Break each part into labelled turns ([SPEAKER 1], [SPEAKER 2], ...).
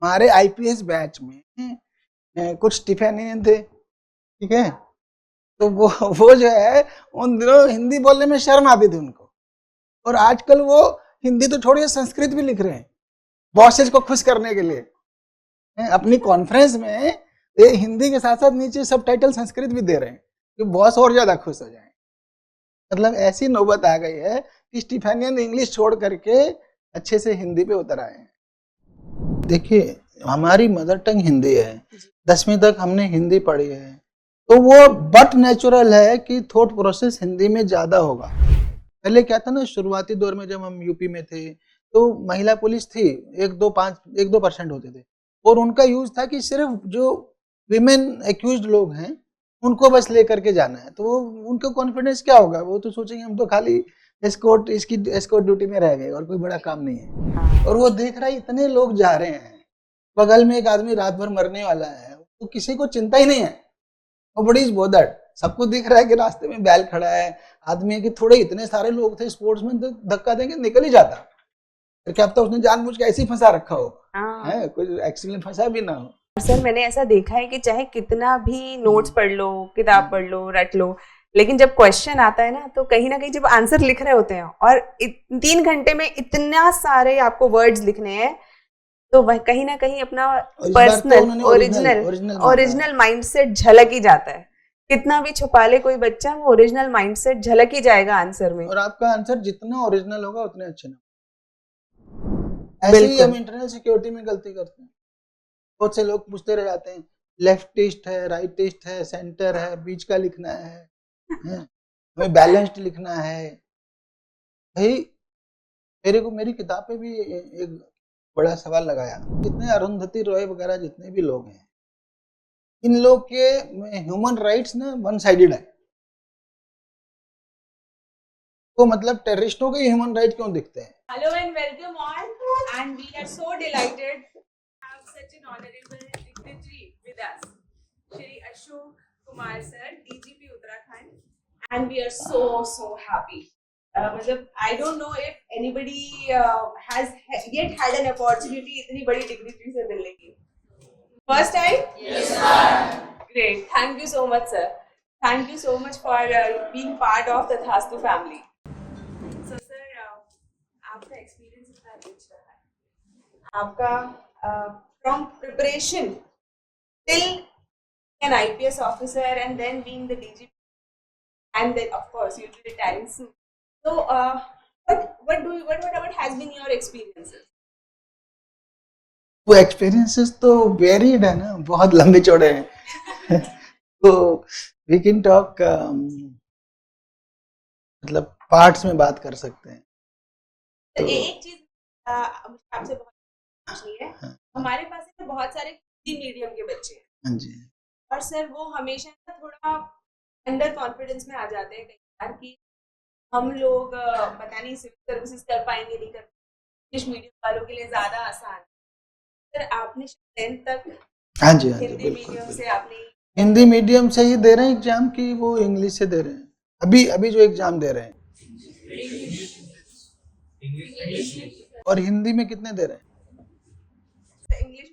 [SPEAKER 1] हमारे IPS batch में कुछ स्टिफेनियन थे, ठीक है, तो वो जो है उन दिनों हिंदी बोलने में शर्म आती थी उनको, और आजकल वो हिंदी तो छोड़िए संस्कृत भी लिख रहे हैं बॉसेज को खुश करने के लिए। अपनी कॉन्फ्रेंस में ये हिंदी के साथ साथ नीचे सब टाइटल संस्कृत भी दे रहे हैं कि बॉस और ज्यादा खुश हो जाए। मतलब ऐसी नौबत आ गई है कि स्टीफेनियन इंग्लिश छोड़ करके अच्छे से हिंदी पे उतर आए हैं। देखिए हमारी मदर टंग हिंदी है, 10वीं तक हमने हिंदी पढ़ी है, तो वो बट नेचुरल है कि थॉट प्रोसेस हिंदी में ज्यादा होगा। पहले क्या था ना, शुरुआती दौर में जब हम यूपी में थे तो महिला पुलिस थी, 1-2% होते थे, और उनका यूज था कि सिर्फ जो विमेन एक्यूज्ड लोग हैं उनको बस लेकर के जाना है, तो वो उनका कॉन्फिडेंस क्या होगा, वो तो सोचेंगे हम तो खाली इसकी एस्कॉर्ट ड्यूटी में रह गए और कोई बड़ा काम नहीं है। और वो देख रहा है इतने लोग जा रहे हैं, बगल में एक आदमी रात भर मरने वाला है, तो किसी को चिंता ही नहीं है, वो बड़ी इज बोदर्ड। सबको दिख रहा है कि रास्ते में बैल खड़ा है, आदमी है कि थोड़े इतने सारे लोग थे स्पोर्ट्समैन, तो धक्का देंगे निकल ही जाता, फिर क्या पता उसने जानबूझ के ऐसे ही फंसा रखा हो, है कोई एक्सीडेंट फंसा भी ना हो।
[SPEAKER 2] सर मैंने ऐसा देखा है कि चाहे कितना भी नोट्स पढ़ लो, किताब पढ़ लो, रट लो, लेकिन जब क्वेश्चन आता है ना कहीं जब आंसर लिख रहे होते हैं और 3 घंटे में इतना सारे आपको वर्ड्स लिखने हैं, तो वह कहीं ना कहीं अपना पर्सनल ओरिजिनल माइंडसेट झलक ही जाता है। कितना भी छुपा ले कोई बच्चा, वो ओरिजिनल माइंडसेट झलक ही जाएगा आंसर में,
[SPEAKER 1] और आपका आंसर जितना ओरिजिनल होगा उतने अच्छे ना। ऐसे ही हम इंटरनल सिक्योरिटी में गलती करते हैं। बहुत से लोग पूछते रह जाते हैं, लेफ्टिस्ट है, राइटिस्ट है, सेंटर है, बीच का लिखना है, हमें बैलेंस्ड लिखना है। भाई मेरी किताब पे भी एक बड़ा सवाल लगाया, जितने अरुंधति रॉय वगैरह जितने भी लोग हैं, इन लोग के ह्यूमन राइट्स ना वन साइडेड है, तो मतलब टेररिस्टों के ह्यूमन राइट क्यों दिखते हैं?
[SPEAKER 3] Hello and welcome all, and we are so delighted to have such an honourable dignitary with us, Shri Ashok Kumar sir, DGP Uttarakhand, and we are so happy. मतलब I don't know if anybody has yet had an opportunity इतनी बड़ी dignitary से मिलने की। First time? Yes, sir. Great. Thank you so much, sir. Thank you so much for being part of the Thastu family. So, sir, आपका experience इतना rich रहा है, आपका from preparation till an IPS officer and then being the DGP, and then of course you'll be retiring soon. So, what has been your experiences?
[SPEAKER 1] वो experiences तो varied है ना, बहुत लंबे चौड़े हैं। तो वी कैन टॉक, मतलब पार्ट्स में बात कर सकते हैं।
[SPEAKER 3] तो एक चीज आपसे बहुत पूछनी है, हमारे पास तो बहुत सारे हिंदी मीडियम के बच्चे हैं,
[SPEAKER 1] हाँ जी,
[SPEAKER 3] और सर वो हमेशा थोड़ा अंडर कॉन्फिडेंस में आ जाते हैं कई बार कि हम लोग पता नहीं सिविल सर्विसेज कर पाएंगे नहीं कर पाएंगे, इंग्लिश मीडियम वालों के लिए ज्यादा आसान है। सर आपने 10th तक
[SPEAKER 1] हाँ जी,
[SPEAKER 3] हिंदी मीडियम से आपने
[SPEAKER 1] हिंदी मीडियम से ही दे रहे हैं एग्जाम की, वो इंग्लिश से दे रहे हैं? अभी जो एग्जाम दे रहे हैं और हिंदी में कितने दे रहे हैं?
[SPEAKER 3] इंग्लिश,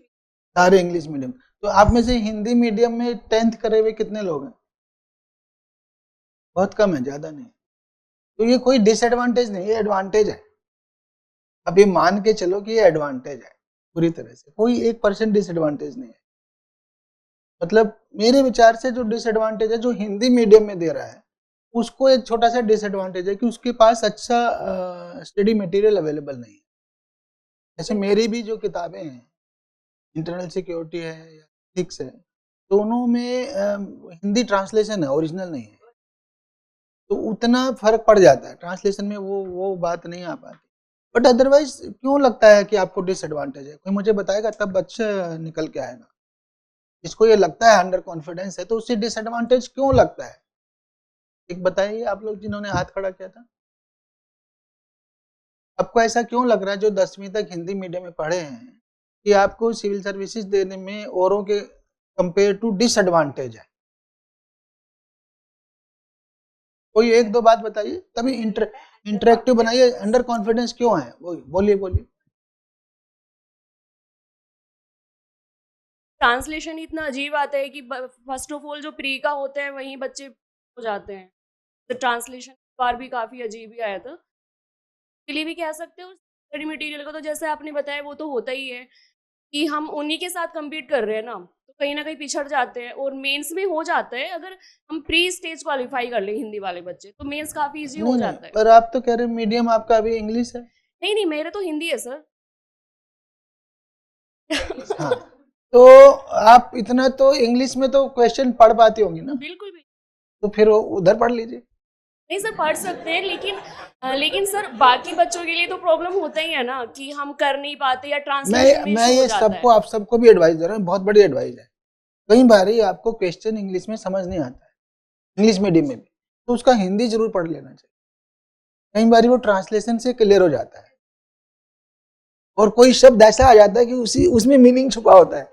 [SPEAKER 1] सारे इंग्लिश मीडियम। तो आप में से हिंदी मीडियम में 10th करे हुए कितने लोग हैं? बहुत कम है, ज्यादा नहीं। तो ये कोई डिसएडवांटेज नहीं, ये एडवांटेज है। अब ये मान के चलो कि ये एडवांटेज है, पूरी तरह से कोई 1% डिसएडवांटेज नहीं है। मतलब मेरे विचार से जो डिसएडवांटेज है जो हिंदी मीडियम में दे रहा है, उसको एक छोटा सा डिसएडवांटेज है कि उसके पास अच्छा स्टडी मटेरियल अवेलेबल नहीं है। जैसे मेरी भी जो किताबें हैं, इंटरनल सिक्योरिटी है या एथिक्स है, दोनों में हिंदी ट्रांसलेशन है, ओरिजिनल नहीं है, तो उतना फर्क पड़ जाता है ट्रांसलेशन में, वो बात नहीं आ पाती। बट अदरवाइज क्यों लगता है कि आपको डिसएडवांटेज है? कोई मुझे बताएगा तब अच्छा निकल के आएगा। इसको ये लगता है अंडर कॉन्फिडेंस है, तो उससे डिसएडवांटेज क्यों लगता है? एक बताइए आप लोग जिन्होंने हाथ खड़ा किया था, आपको ऐसा क्यों लग रहा है जो 10वीं तक हिंदी मीडियम में पढ़े हैं कि आपको सिविल सर्विसेज देने में औरों के कंपेयर टू डिसएडवांटेज है? कोई 1-2 बात बताइए, तभी इंटरेक्टिव बनाइए। अंडर कॉन्फिडेंस क्यों है? वो बोलिए।
[SPEAKER 4] ट्रांसलेशन इतना अजीब आता है कि फर्स्ट ऑफ ऑल जो प्री का होता है वहीं बच्चे हो जाते हैं। तो ट्रांसलेशन बार भी काफ़ी अजीब ही आया था। के लिए भी कह सकते हो, स्टडी मटेरियल का तो जैसे आपने बताया वो तो होता ही है कि हम उन्हीं के साथ compete कर रहे हैं ना, तो कहीं ना कहीं पिछड़ जाते हैं। और मेंस में हो जाता है, अगर हम प्री स्टेज क्वालिफाई कर ले हिंदी वाले बच्चे तो मेंस काफ़ी इजी हो
[SPEAKER 1] नहीं
[SPEAKER 4] जाता
[SPEAKER 1] नहीं,
[SPEAKER 4] है।
[SPEAKER 1] पर आप तो कह रहे हैं मीडियम आपका अभी इंग्लिश है।
[SPEAKER 4] नहीं नहीं, मेरे तो हिंदी है सर।
[SPEAKER 1] हाँ, तो आप इतना तो इंग्लिश में तो क्वेश्चन पढ़ पाती होंगी ना,
[SPEAKER 4] बिल्कुल भी
[SPEAKER 1] तो फिर वो उधर पढ़ लीजिए।
[SPEAKER 4] नहीं सर, पढ़ सकते हैं, लेकिन सर बाकी बच्चों के लिए तो प्रॉब्लम होता ही है ना कि हम कर नहीं पाते या ट्रांसलेशन में
[SPEAKER 1] मैं
[SPEAKER 4] इशू हो
[SPEAKER 1] ये
[SPEAKER 4] जाता है।
[SPEAKER 1] सबको, आप सबको भी एडवाइस दे रहा हूँ, बहुत बड़ी एडवाइस है। कई बार ही आपको क्वेश्चन इंग्लिश में समझ नहीं आता है, इंग्लिश मीडियम में भी, तो उसका हिंदी जरूर पढ़ लेना चाहिए। कई बार वो ट्रांसलेशन से क्लियर हो जाता है और कोई शब्द ऐसा आ जाता है कि उसमें मीनिंग छुपा होता है,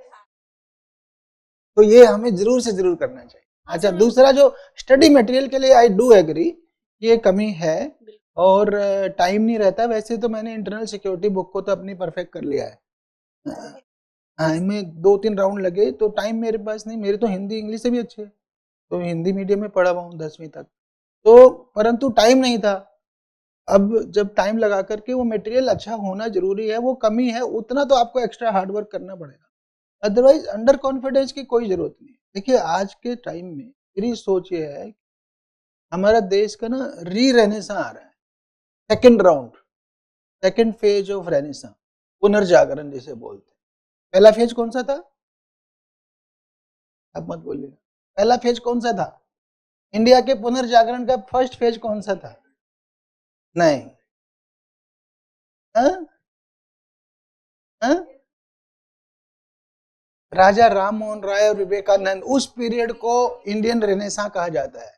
[SPEAKER 1] तो ये हमें जरूर से जरूर करना चाहिए। अच्छा, दूसरा जो स्टडी मटेरियल के लिए आई डू एग्री, ये कमी है और टाइम नहीं रहता। वैसे तो मैंने इंटरनल सिक्योरिटी बुक को तो अपनी परफेक्ट कर लिया है। हाँ, इनमें 2-3 राउंड लगे, तो टाइम मेरे पास नहीं। मेरे तो हिंदी इंग्लिश से भी अच्छे है, तो हिंदी मीडियम में पढ़ा हुआ हूँ 10वीं तक, तो परंतु टाइम नहीं था। अब जब टाइम लगा करके वो मटेरियल अच्छा होना जरूरी है, वो कमी है, उतना तो आपको एक्स्ट्रा हार्डवर्क करना पड़ेगा, अदरवाइज अंडर कॉन्फिडेंस की कोई जरूरत नहीं। देखिए आज के टाइम में मेरी सोच ये है, हमारा देश का ना रेनेसां आ रहा है, second round, second phase of renaissance, पुनर्जागरण जिसे बोलते हैं। पहला फेज कौन सा था? आप मत बोलिए, पहला फेज कौन सा था? इंडिया के पुनर्जागरण का फर्स्ट फेज कौन सा था? नहीं, हाँ? हाँ? राजा राम मोहन राय और विवेकानंद, उस पीरियड को इंडियन रेनेसां कहा जाता है।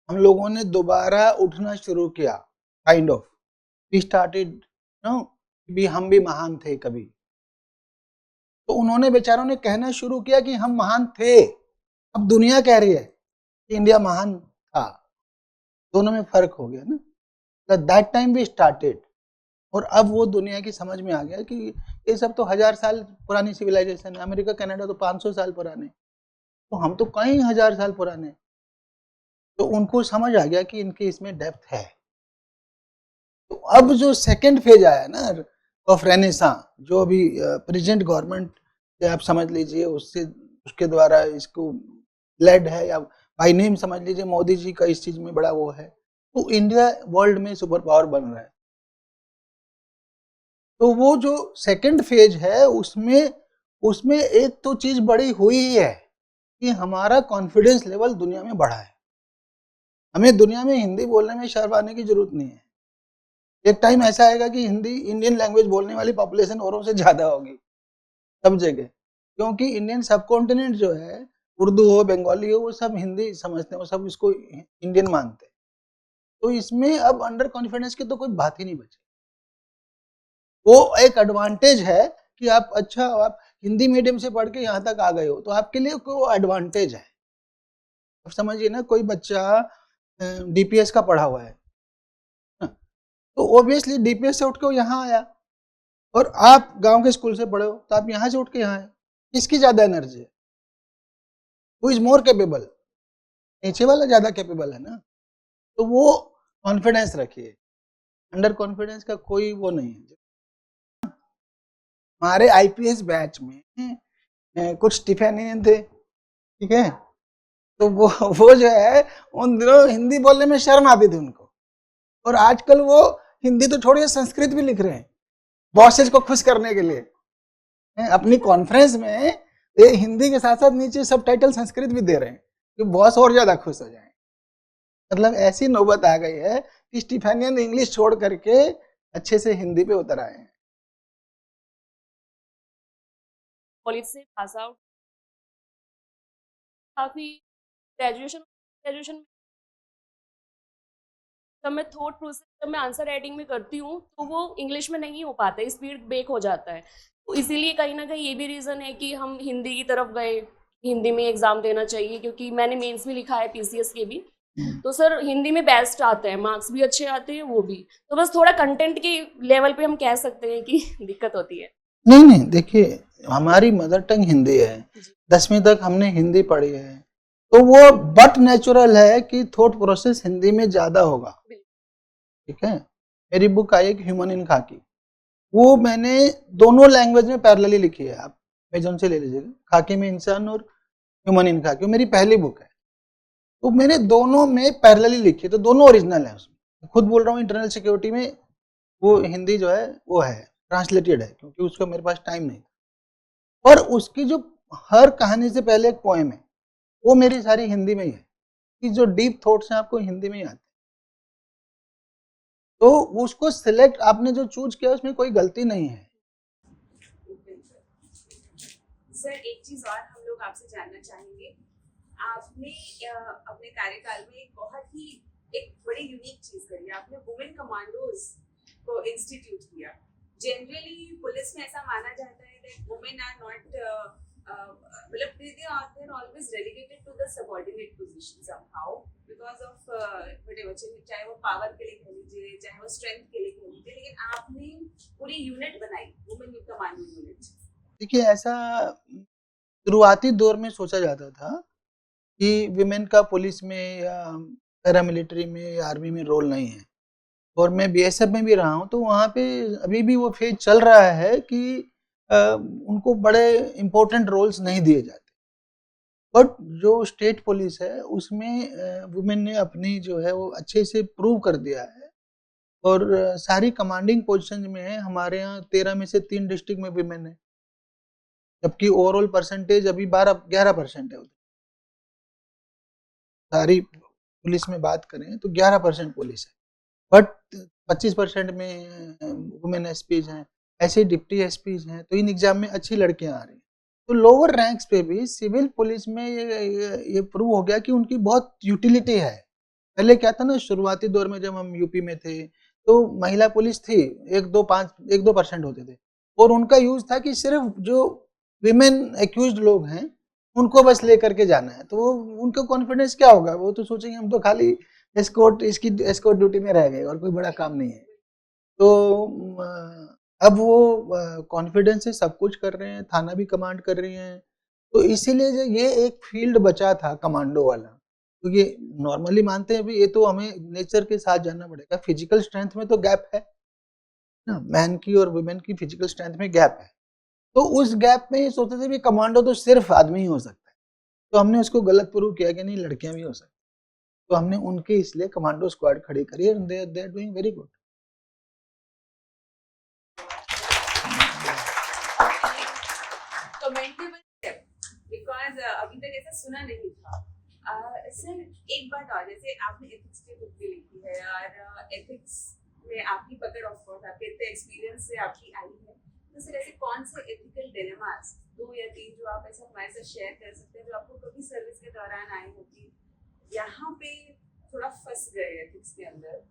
[SPEAKER 1] हम लोगों ने दोबारा उठना शुरू किया, kind of we started no, भी हम भी महान थे कभी। तो उन्होंने बेचारों ने कहना शुरू किया कि हम महान थे, अब दुनिया कह रही है कि इंडिया महान था। दोनों में फर्क हो गया ना। दैट टाइम वी स्टार्टेड, और अब वो दुनिया की समझ में आ गया कि ये सब तो 1000 साल पुरानी सिविलाइजेशन है। अमेरिका कनाडा तो 500 साल पुराने, तो हम तो कहीं 1000 साल पुराने। तो उनको समझ आ गया कि इनके इसमें डेप्थ है। तो अब जो सेकंड फेज आया ना ऑफ रेनेसां, जो अभी प्रेजेंट गवर्नमेंट से आप समझ लीजिए, उससे उसके द्वारा इसको लेड है, या बाय नेम समझ लीजिए, मोदी जी का इस चीज में बड़ा वो है, तो इंडिया वर्ल्ड में सुपर पावर बन रहा है। तो वो जो सेकंड फेज है, उसमें एक तो चीज बड़ी हुई ही है कि हमारा कॉन्फिडेंस लेवल दुनिया में बढ़ा है। हमें दुनिया में हिंदी बोलने में शर्म आने की जरूरत नहीं है। एक टाइम ऐसा आएगा कि हिंदी, इंडियन लैंग्वेज बोलने वाली पॉपुलेशन औरों से ज्यादा होगी सब जगह, क्योंकि इंडियन सब कॉन्टिनेंट जो है, उर्दू हो, बंगाली हो, वो सब हिंदी समझते हैं, वो सब इसको इंडियन मानते हैं। तो इसमें अब अंडर कॉन्फिडेंस की तो कोई बात ही नहीं बची। वो एक एडवांटेज है कि आप हिंदी मीडियम से पढ़ के यहाँ तक आ गए हो, तो आपके लिए कोई एडवांटेज है। अब समझिए ना, कोई बच्चा डीपीएस का पढ़ा हुआ है, तो ऑब्वियसली डीपीएस से उठ के वो यहाँ आया, और आप गांव के स्कूल से पढ़े हो, तो आप यहाँ से उठ के यहाँ आए। किसकी ज्यादा एनर्जी है? Who is more capable? नीचे वाला ज्यादा कैपेबल है ना। तो वो कॉन्फिडेंस रखिए, अंडर कॉन्फिडेंस का कोई वो नहीं है। हमारे आईपीएस बैच में कुछ स्टीफेनियन थे, ठीक है, तो वो जो है, उन दिनों हिंदी बोलने में शर्म आती थी उनको, और आजकल वो हिंदी तो छोड़िए, संस्कृत भी लिख रहे हैं बॉसेस को खुश करने के लिए। अपनी कॉन्फ्रेंस में ये हिंदी के साथ साथ नीचे सबटाइटल संस्कृत भी दे रहे हैं कि बॉस और ज्यादा खुश हो जाए। मतलब ऐसी नौबत आ गई है कि स्टीफेनियन इंग्लिश छोड़ करके अच्छे से हिंदी पे उतर आए हैं।
[SPEAKER 4] कॉलेज से पास आउट, काफी ग्रेजुएशन जब मैं थॉट प्रोसेस, जब मैं आंसर राइटिंग में करती हूँ तो वो इंग्लिश में नहीं हो पाता है, स्पीड ब्रेक हो जाता है। तो इसीलिए कहीं ना कहीं ये भी रीज़न है कि हम हिंदी की तरफ गए, हिंदी में एग्ज़ाम देना चाहिए, क्योंकि मैंने मेंस भी लिखा है, पीसीएस के भी, तो सर हिंदी में बेस्ट आते हैं, मार्क्स भी अच्छे आते हैं वो भी। तो बस थोड़ा कंटेंट के लेवल पे हम कह सकते हैं कि दिक्कत होती है।
[SPEAKER 1] नहीं, देखिए हमारी मदर टंग हिंदी है, 10वीं तक हमने हिंदी पढ़ी है, तो वो बट नेचुरल है कि थॉट प्रोसेस हिंदी में ज्यादा होगा। ठीक है, मेरी बुक आई है ह्यूमन इन खाकी, वो मैंने दोनों लैंग्वेज में पैरेलली लिखी है, आप अमेज़न से ले लीजिएगा, खाकी में इंसान और ह्यूमन इन खाकी, मेरी पहली बुक है, तो मैंने दोनों में पैरेलली लिखी है, तो दोनों ओरिजिनल है उसमें। खुद बोल रहा हूँ इंटरनल सिक्योरिटी में वो हिंदी जो है वो है ट्रांसलेटेड है, क्योंकि उसका मेरे पास टाइम नहीं था। और उसकी जो हर कहानी से पहले एक पोएम है, वो मेरी सारी हिंदी में ही है, कि जो डीप थॉट्स हैं आपको हिंदी में ही आते हैं। तो उसको सिलेक्ट आपने जो चूज किया उसमें कोई गलती नहीं है।
[SPEAKER 3] सर एक चीज और हम लोग आपसे जानना चाहेंगे, आपने अपने कार्यकाल में एक बड़ी यूनिक चीज करी, आपने वुमेन कमांडोज को इंस्टीट्यूट किया। जनरली पुलिस में ऐसा माना जाता है दैट वुमेन आर नॉट मतलब they are always relegated to the subordinate position somehow because of whatever, चाहे वो पावर के लिए कह लीजिए, चाहे वो स्ट्रेंथ के लिए कह लीजिए, लेकिन आपने पूरी यूनिट बनाई, वुमेन कमांडो यूनिट।
[SPEAKER 1] देखिए, ऐसा शुरुआती दौर में सोचा जाता था कि विमेन का पुलिस में या पैरामिलिट्री में या आर्मी में रोल नहीं है, और मैं बीएसएफ में भी रहा हूँ, तो वहाँ पे अभी भी वो फेज चल रहा है कि उनको बड़े इम्पोर्टेंट रोल्स नहीं दिए जाते। बट जो स्टेट पुलिस है उसमें वुमेन ने अपनी जो है वो अच्छे से प्रूव कर दिया है, और सारी कमांडिंग पोजीशन में है। हमारे यहाँ 13 में से 3 डिस्ट्रिक्ट में वुमेन है, जबकि ओवरऑल परसेंटेज अभी 11% है। सारी पुलिस में बात करें तो 11% पुलिस है, बट 25% में वुमेन एसपीज हैं, ऐसे डिप्टी एसपीज हैं। तो इन एग्जाम में अच्छी लड़कियां आ रही हैं। तो लोअर रैंक्स पे भी सिविल पुलिस में ये प्रूव हो गया कि उनकी बहुत यूटिलिटी है। पहले क्या था ना, शुरुआती दौर में जब हम यूपी में थे तो महिला पुलिस थी, 1-2% होते थे, और उनका यूज था कि सिर्फ जो विमेन एक्यूज्ड लोग हैं उनको बस लेकर के जाना है। तो उनका कॉन्फिडेंस क्या होगा, वो तो सोचेंगे हम तो खाली एस्कॉर्ट ड्यूटी में रह गए और कोई बड़ा काम नहीं है। तो अब वो कॉन्फिडेंस से सब कुछ कर रहे हैं, थाना भी कमांड कर रही हैं। तो इसीलिए जो ये एक फील्ड बचा था कमांडो वाला, क्योंकि तो नॉर्मली मानते हैं भी ये तो हमें नेचर के साथ जानना पड़ेगा। फिजिकल स्ट्रेंथ में तो गैप है ना, मैन की और वुमेन की फिजिकल स्ट्रेंथ में गैप है। तो उस गैप में ये सोचते थे भी कमांडो तो सिर्फ आदमी ही हो सकता है, तो हमने उसको गलत प्रूव किया कि नहीं, लड़कियां भी हो सकती। तो हमने उनके इसलिए कमांडो स्क्वाड खड़ी करी है, they are doing very good.
[SPEAKER 3] Commendable step, because अभी तक ऐसा सुना नहीं था। सर एक बात और, जैसे आपने एथिक्स की बुक भी लिखी है और एथिक्स में आपकी पकड़ ऑफ कोर्स आपके इतने एक्सपीरियंस से आपकी आई है, तो सर ऐसे कौन से एथिकल डिलेमास 2 या 3 जो आप ऐसा हमारे साथ शेयर कर सकते हैं, जो आपको कभी सर्विस के दौरान आए हो कि यहाँ पे थोड़ा फंस गए एथिक्स के अंदर?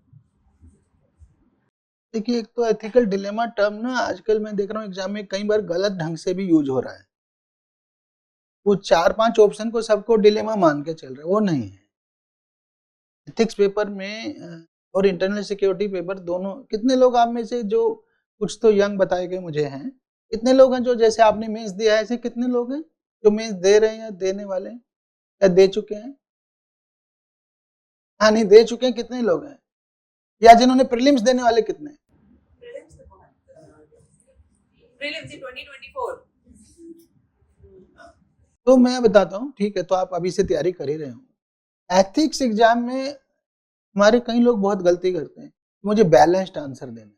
[SPEAKER 1] देखिए, एक तो एथिकल डिलेमा टर्म ना आजकल मैं देख रहा हूँ एग्जाम में कई बार गलत ढंग से भी यूज हो रहा है। वो 4-5 ऑप्शन को सबको डिलेमा मान के चल रहे, वो नहीं है। एथिक्स पेपर में और इंटरनल सिक्योरिटी पेपर दोनों, कितने लोग आप में से जो कुछ तो यंग बताए गए मुझे हैं, कितने लोग हैं जो जैसे आपने मेंस दिया है ऐसे कितने लोग हैं जो मेंस दे रहे हैं या देने वाले हैं या दे चुके हैं? हाँ, नहीं दे चुके हैं कितने लोग हैं, या जिन्होंने प्रीलिम्स देने वाले कितने?
[SPEAKER 3] प्रीलिम्स 2024।
[SPEAKER 1] तो मैं बताता हूँ, ठीक है, तो आप अभी से तैयारी कर ही रहे हो। एथिक्स एग्जाम में हमारे कई लोग बहुत गलती करते हैं, मुझे बैलेंस्ड आंसर देना,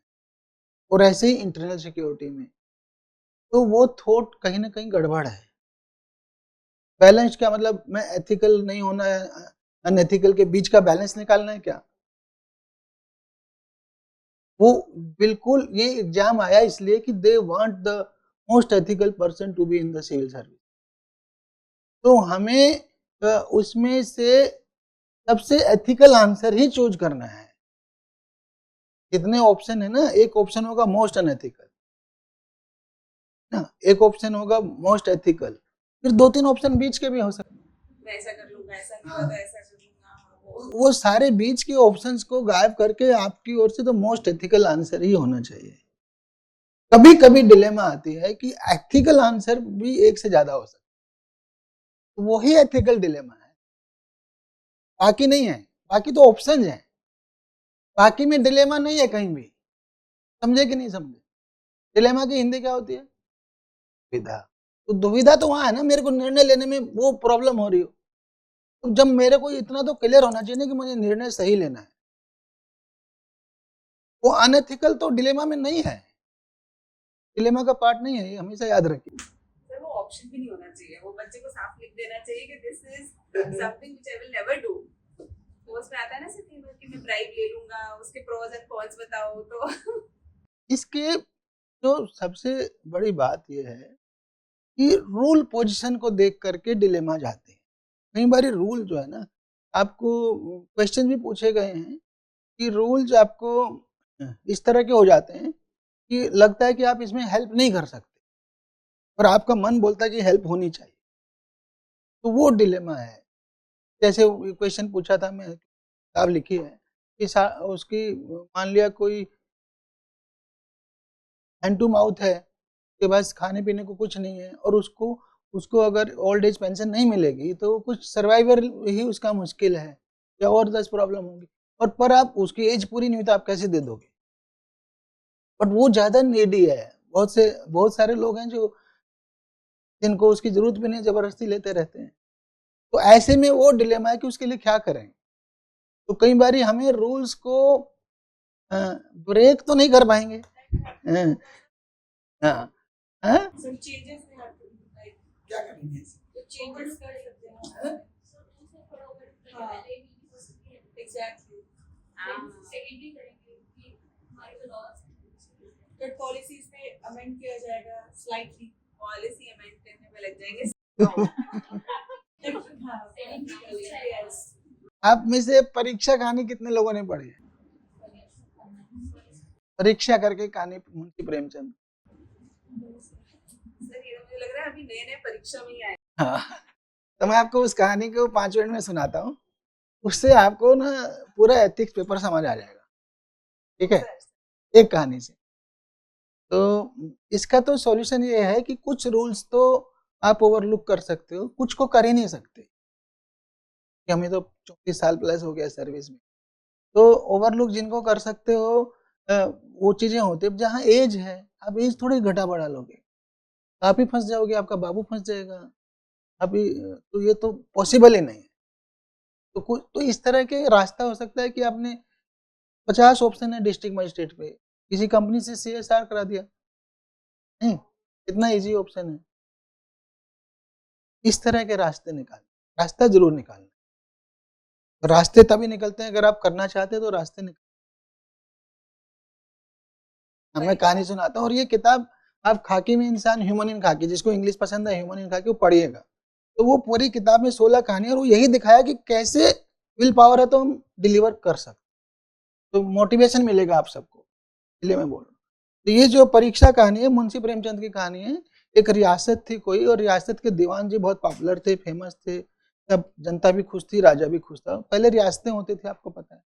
[SPEAKER 1] और ऐसे ही इंटरनल सिक्योरिटी में तो वो थॉट कहीं ना कहीं गड़बड़ है। बैलेंस क्या मतलब, मैं एथिकल नहीं होना है, अनएथिकल के बीच का बैलेंस निकालना है क्या? वो बिल्कुल, ये एग्जाम आया इसलिए कि they want the most ethical person to be in the civil service. तो हमें उसमें से सबसे एथिकल आंसर ही चूज करना है। कितने ऑप्शन है ना, एक ऑप्शन होगा मोस्ट अनएथिकल ना, एक ऑप्शन होगा मोस्ट एथिकल, फिर 2-3 ऑप्शन बीच के भी हो सकते हैं।
[SPEAKER 3] मैं ऐसा कर लूंगा, ऐसा नहीं होगा, ऐसा कर लूंगा।
[SPEAKER 1] वो सारे बीच के ऑप्शंस को गायब करके आपकी ओर से तो मोस्ट एथिकल आंसर ही होना चाहिए। कभी कभी डिलेमा आती है कि एथिकल आंसर भी एक से ज्यादा हो सकता है, तो वही एथिकल डिलेमा है, बाकी नहीं है। बाकी तो ऑप्शन है, बाकी में डिलेमा नहीं है कहीं भी। समझे कि नहीं समझे? डिलेमा की हिंदी क्या होती है? दुविधा। तो दुविधा तो वहां है ना, मेरे को निर्णय लेने में वो प्रॉब्लम हो रही हो, तो जब मेरे को इतना तो क्लियर होना चाहिए ना कि मुझे निर्णय सही लेना है। वो अनएथिकल तो डिलेमा में नहीं है, डिलेमा का पार्ट नहीं है, ये हमेशा याद रखिए।
[SPEAKER 3] सर वो ऑप्शन भी नहीं होना चाहिए, वो बच्चे को साफ लिख देना चाहिए कि this is something which I will never do. तो उसमें आता है ना सर कि मैं ब्राइब ले लूंगा, उसके प्रोज एंड कॉन्स बताओ। तो
[SPEAKER 1] इसके जो सबसे बड़ी बात यह है कि रूल पोजीशन को देख करके डिलेमा जाते हैं। कई बार रूल जो है ना, आपको क्वेश्चन भी पूछे गए हैं कि रूल्स आपको इस तरह के हो जाते हैं कि लगता है कि आप इसमें हेल्प नहीं कर सकते, और आपका मन बोलता है कि हेल्प होनी चाहिए, तो वो डिलेमा है। जैसे क्वेश्चन पूछा था, मैं किताब लिखी है कि उसकी मान लिया कोई हैंड टू माउथ है, के पास खाने पीने को कुछ नहीं है, और उसको अगर ओल्ड एज पेंशन नहीं मिलेगी तो कुछ सर्वाइवर ही उसका मुश्किल है, या और 10 प्रॉब्लम होंगी, और पर आप उसकी एज पूरी नहीं हुई तो आप कैसे दे दोगे? बट वो ज्यादा नीडी है, बहुत सारे लोग हैं जो जिनको उसकी जरूरत भी नहीं, जबरदस्ती लेते रहते हैं। तो ऐसे में वो डिलेमा है कि उसके लिए क्या करें। तो कई बार हमें रूल्स को ब्रेक तो नहीं कर पाएंगे,
[SPEAKER 3] सर चेंजेस में लाइक
[SPEAKER 1] क्या करेंगे?
[SPEAKER 3] तो चेंजेस कर सकते हैं। एग्जैक्टली
[SPEAKER 4] सेकेंडली करेंगे कि हमारे जो लॉज
[SPEAKER 3] कट पॉलिसीज में अमेंड किया जाएगा, स्लाइटली पॉलिसी अमेंड करने में लग जाएंगे। यस
[SPEAKER 1] आप में से परीक्षा कहानी कितने लोगों ने पढ़ी है? परीक्षा करके कहानी मुंशी प्रेमचंद।
[SPEAKER 3] सर ये मुझे लग रहा है अभी नए नए परीक्षा में ही आए।
[SPEAKER 1] हाँ, तो मैं आपको उस कहानी को 5 मिनट में सुनाता हूँ, उससे आपको ना पूरा एथिक्स पेपर समझ आ जाएगा, ठीक है, एक कहानी से। तो इसका तो सॉल्यूशन ये है कि कुछ रूल्स तो आप ओवरलुक कर सकते हो, कुछ को कर ही नहीं सकते, कि हमें तो 34 साल प्लस हो गया सर्विस में, तो ओवरलुक जिनको कर सकते हो वो चीजें होती है। जहाँ एज है, आप एज थोड़ी घटा बढ़ा लोगे, आप ही फंस जाओगे, आपका बाबू फंस जाएगा, अभी तो ये तो पॉसिबल ही नहीं है। तो कुछ तो इस तरह के रास्ता हो सकता है कि आपने 50 ऑप्शन है डिस्ट्रिक्ट मजिस्ट्रेट पे, किसी कंपनी से CSR करा दिया, नहीं, इतना इजी ऑप्शन है। इस तरह के रास्ते निकालना, रास्ता जरूर निकालना। रास्ते तभी निकलते हैं अगर आप करना चाहते हैं, तो रास्ते निकल। मैं कहानी सुनाता हूँ, और ये किताब आप खाकी में इंसान, ह्यूमन इन खाकी, जिसको इंग्लिश पसंद है ह्यूमन इन खाकी, वो पढ़िएगा। तो वो पूरी किताब में 16 कहानी, और वो यही दिखाया कि कैसे विल पावर है तो हम डिलीवर कर सकते, तो मोटिवेशन मिलेगा आप सबको, इसलिए मैं बोल रहा हूँ। तो ये जो परीक्षा कहानी है, मुंशी प्रेमचंद की कहानी है। एक रियासत थी कोई, और रियासत के दीवान जी बहुत पॉपुलर थे, फेमस थे, तब जनता भी खुश थी, राजा भी खुश था। पहले रियासतें होती थी, आपको पता है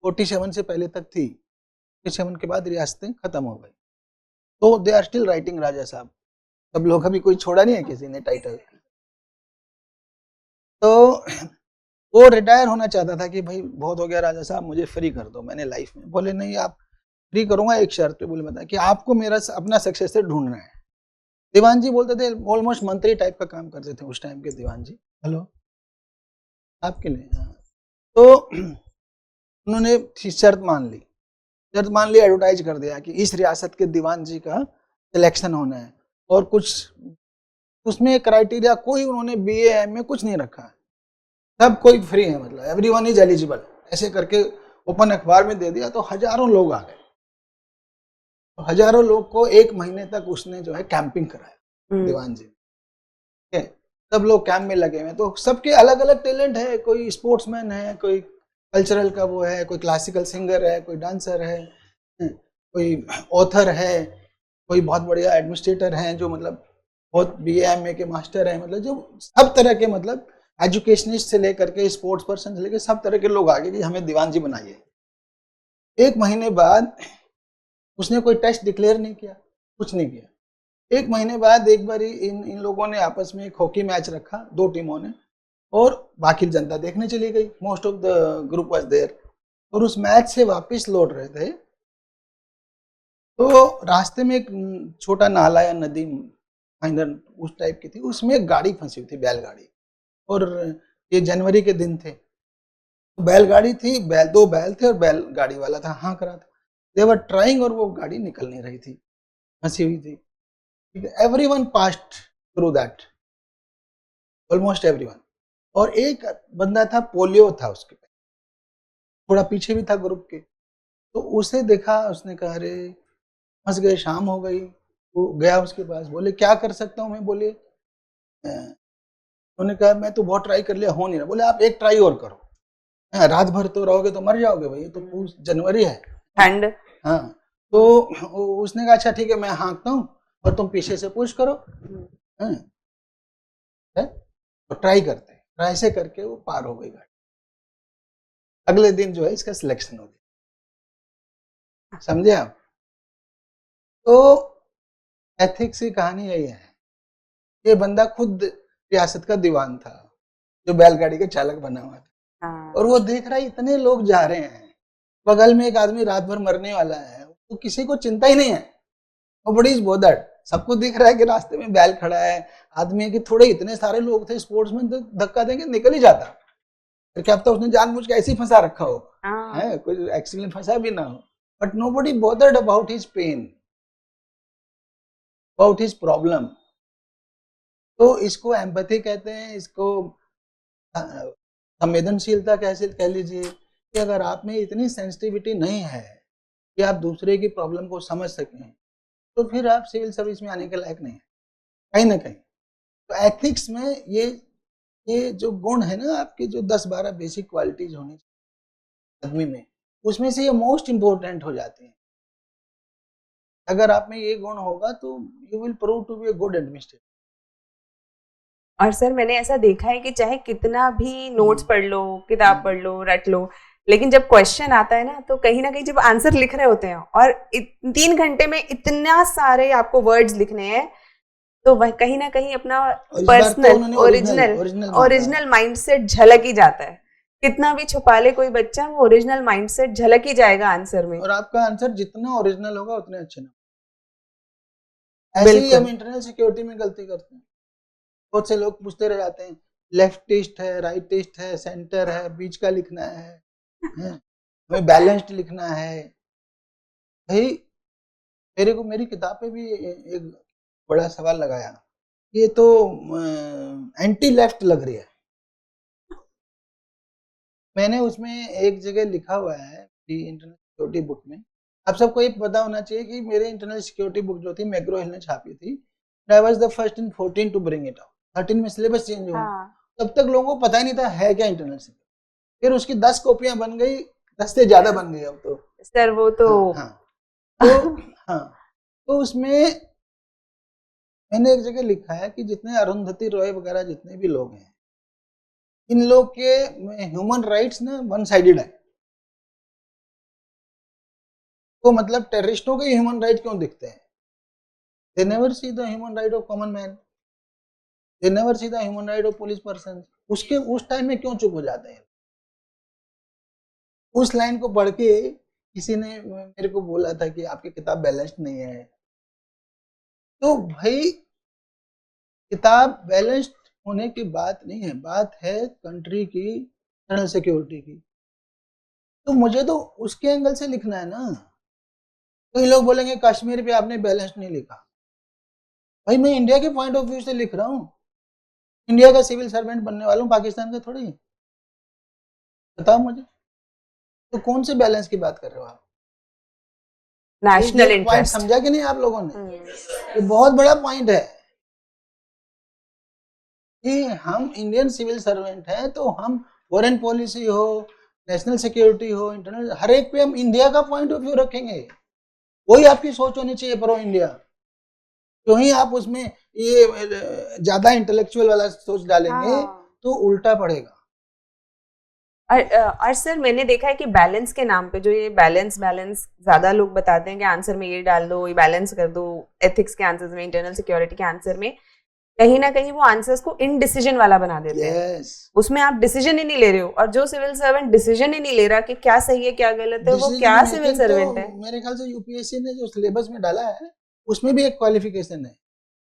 [SPEAKER 1] 47 से पहले तक थी, 47 के बाद रियासतें खत्म हो गई। तो दे आर स्टिल राइटिंग राजा साहब, सब लोग, अभी कोई छोड़ा नहीं है किसी ने टाइटल। तो वो रिटायर होना चाहता था कि भाई बहुत हो गया राजा साहब, मुझे फ्री कर दो मैंने लाइफ में। बोले नहीं, आप फ्री करूंगा एक शर्त पे। बोले बता कि आपको मेरा अपना सक्सेसर ढूंढना है। दीवान जी बोलते थे, ऑलमोस्ट मंत्री टाइप का काम करते थे उस टाइम के दीवान जी। हेलो, आपके लिए तो उन्होंने शर्त मान ली, एडवर्टाइज कर दिया कि इस रियासत के दीवान जी का सिलेक्शन होना है, और कुछ उसमें क्राइटेरिया कोई उन्होंने BA MA कुछ नहीं रखा, सब कोई फ्री है, मतलब एवरीवन इज एलिजिबल, ऐसे करके ओपन अखबार में दे दिया। तो हजारों लोग आ गए, तो हजारों लोग को 1 महीने तक उसने जो है कैंपिंग कराया दीवान जी, ठीक है। सब लोग कैंप में लगे हुए, तो सबके अलग अलग टैलेंट है, कोई स्पोर्ट्समैन है, कोई कल्चरल का वो है, कोई क्लासिकल सिंगर है, कोई डांसर है, कोई ऑथर है, कोई बहुत बढ़िया एडमिनिस्ट्रेटर हैं जो मतलब बहुत BA MA के मास्टर हैं, मतलब जो सब तरह के, मतलब एजुकेशनिस्ट से लेकर के स्पोर्ट्स पर्सन से लेकर सब तरह के लोग आ गए कि हमें दीवान जी बनाइए। 1 महीने बाद उसने कोई टेस्ट डिक्लेयर नहीं किया, कुछ नहीं किया। 1 महीने बाद एक बार इन लोगों ने आपस में एक हॉकी मैच रखा, 2 टीमों ने, और बाकी जनता देखने चली गई, most of the group was there. और उस मैच से वापस लौट रहे थे तो रास्ते में एक छोटा नाला या नदी फाइनल उस टाइप की थी, उसमें एक गाड़ी फंसी हुई थी, बैलगाड़ी। और ये जनवरी के दिन थे, बैलगाड़ी थी, 2 बैल थे और बैलगाड़ी वाला था, हाँक रहा था। दे वर ट्राइंग और वो गाड़ी निकल नहीं रही थी, फंसी हुई थी। Everyone passed through that, almost everyone. और एक बंदा था, पोलियो था उसके पे, थोड़ा पीछे भी था ग्रुप के। तो उसे देखा, उसने कहा अरे फंस गए, शाम हो गई। वो गया उसके पास, बोले क्या कर सकता हूँ मैं, बोले उन्होंने कहा मैं तो बहुत ट्राई कर लिया, हो नहीं रहा। बोले आप एक ट्राई और करो, रात भर तो रहोगे तो मर जाओगे भाई, तो जनवरी है,
[SPEAKER 2] ठंड।
[SPEAKER 1] हाँ। तो उसने कहा अच्छा ठीक है, मैं हाँकता हूँ और तुम पीछे से पुश करो। तो ट्राई करते हैं, ट्राई से करके वो पार हो गई गाड़ी। अगले दिन जो है इसका सिलेक्शन हो गया, समझे आप। तो एथिक्स की कहानी यही है। ये बंदा खुद रियासत का दीवान था, जो बैलगाड़ी के चालक बना हुआ था। और वो देख रहा है इतने लोग जा रहे हैं, बगल में एक आदमी रात भर मरने वाला है, तो किसी को चिंता ही नहीं है। वो बड़ी बोदड़, सबको दिख रहा है कि रास्ते में बैल खड़ा है, आदमी है कि थोड़े इतने सारे लोग थे, स्पोर्ट्समैन तो धक्का देंगे निकल ही जाता। फिर क्या पता उसने जानबूझ के ऐसे ही फंसा रखा हो, है कोई एक्सीडेंट फंसा भी ना हो। But nobody bothered about his pain, about his problem. तो इसको एम्पैथी कहते हैं, इसको संवेदनशीलता कैसे कह लीजिए, कि अगर आप में इतनी सेंसिटिविटी नहीं है कि आप दूसरे की प्रॉब्लम को समझ सकें, तो फिर आप सिविल सर्विस में आने के लायक नहीं है, कहीं ना कहीं। तो एथिक्स में ये जो गुण है ना आपके, जो 10-12 बेसिक क्वालिटीज होनी चाहिए आदमी में, उसमें से ये मोस्ट इंपॉर्टेंट हो जाती हैं। अगर आप में ये गुण होगा तो you will prove to be a good administrator.
[SPEAKER 2] और सर मैंने ऐसा देखा है कि चाहे कितना भी नोट्स पढ़ लो, किताब पढ़ लो, रट लो, लेकिन जब क्वेश्चन आता है ना, तो कहीं ना कहीं जब आंसर लिख रहे होते हैं और 3 घंटे में इतना सारे आपको वर्ड्स लिखने हैं, तो वह कहीं ना कहीं अपना पर्सनल ओरिजिनल माइंडसेट झलक ही जाता है। कितना भी छुपा ले कोई बच्चा, वो ओरिजिनल माइंडसेट झलक ही जाएगा आंसर में।
[SPEAKER 1] और आपका आंसर जितना ओरिजिनल होगा उतने अच्छे ना। ऐसे ही हम इंटरनल सिक्योरिटी में गलती करते हैं। बहुत से लोग पूछते रह जाते हैं, लेफ्टिस्ट है, राइटिस्ट है, सेंटर है, बीच का लिखना है, हमें बैलेंस्ड लिखना है। भाई मेरे को मेरी किताब पे भी एक बड़ा सवाल लगाया, ये तो एंटी लेफ्ट लग रही है। मैंने उसमें एक जगह लिखा हुआ है इंटरनल सिक्योरिटी बुक में, आप सबको ये पता होना चाहिए कि मेरे इंटरनल सिक्योरिटी बुक जो थी मैग्रो हिल ने छापी थी, I was the first in 14 to bring it out. 13 में सिलेबस चेंज हुआ, तब तक लोगों को पता ही नहीं था है क्या इंटरनल सिक्योरिटी। फिर उसकी 10 कॉपियां बन गई, 10 से ज्यादा बन गई अब तो
[SPEAKER 2] सर। वो तो
[SPEAKER 1] तो उसमें मैंने एक जगह लिखा है कि जितने अरुंधति रॉय वगैरह जितने भी लोग हैं, इन लोग के ह्यूमन राइट्स ना वन साइडेड है। तो मतलब टेररिस्टों के ह्यूमन राइट क्यों दिखते हैं? They never see the human right of common man, they never see the human right of police person. उसके उस टाइम में क्यों चुप हो जाते हैं? उस लाइन को पढ़ के किसी ने मेरे को बोला था कि आपकी किताब बैलेंस्ड नहीं है। तो भाई किताब बैलेंस्ड होने की बात नहीं है, बात है कंट्री की इंटरनल सिक्योरिटी की। तो मुझे तो उसके एंगल से लिखना है ना। कई लोग बोलेंगे कश्मीर पे आपने बैलेंस नहीं लिखा। भाई मैं इंडिया के पॉइंट ऑफ व्यू से लिख रहा हूँ, इंडिया का सिविल सर्वेंट बनने वाला हूँ, पाकिस्तान का थोड़ी। बताओ मुझे, तो कौन से बैलेंस की बात कर रहे हो आप?
[SPEAKER 2] नेशनल इंटरेस्ट
[SPEAKER 1] समझा कि नहीं आप लोगों ने? ये बहुत बड़ा पॉइंट है कि हम इंडियन सिविल सर्वेंट हैं, तो हम फॉरेन पॉलिसी हो, नेशनल सिक्योरिटी हो, इंटरनल, हर एक पे हम इंडिया का पॉइंट ऑफ व्यू रखेंगे। वही आपकी सोच होनी चाहिए, प्रो इंडिया। तो ही आप उसमें ये ज्यादा इंटेलेक्चुअल वाला सोच डालेंगे तो उल्टा पड़ेगा।
[SPEAKER 2] और सर मैंने देखा है कि बैलेंस के नाम पे जो ये बैलेंस ज्यादा लोग बताते हैं कि आंसर में ये डाल दो, ये बैलेंस कर दो, एथिक्स के आंसर्स में, इंटरनल सिक्योरिटी के आंसर में, कहीं ना कहीं वो आंसर्स को इनडिसीजन वाला बना देते हैं।
[SPEAKER 1] यस,
[SPEAKER 2] उसमें आप डिसीजन ही नहीं ले रहे हो, और जो सिविल सर्वेंट डिसीजन ही नहीं ले रहा कि क्या सही है क्या गलत है, वो क्या सिविल सर्वेंट है?
[SPEAKER 1] मेरे ख्याल से यूपीएससी ने जो सिलेबस में डाला है उसमें भी एक क्वालिफिकेशन है।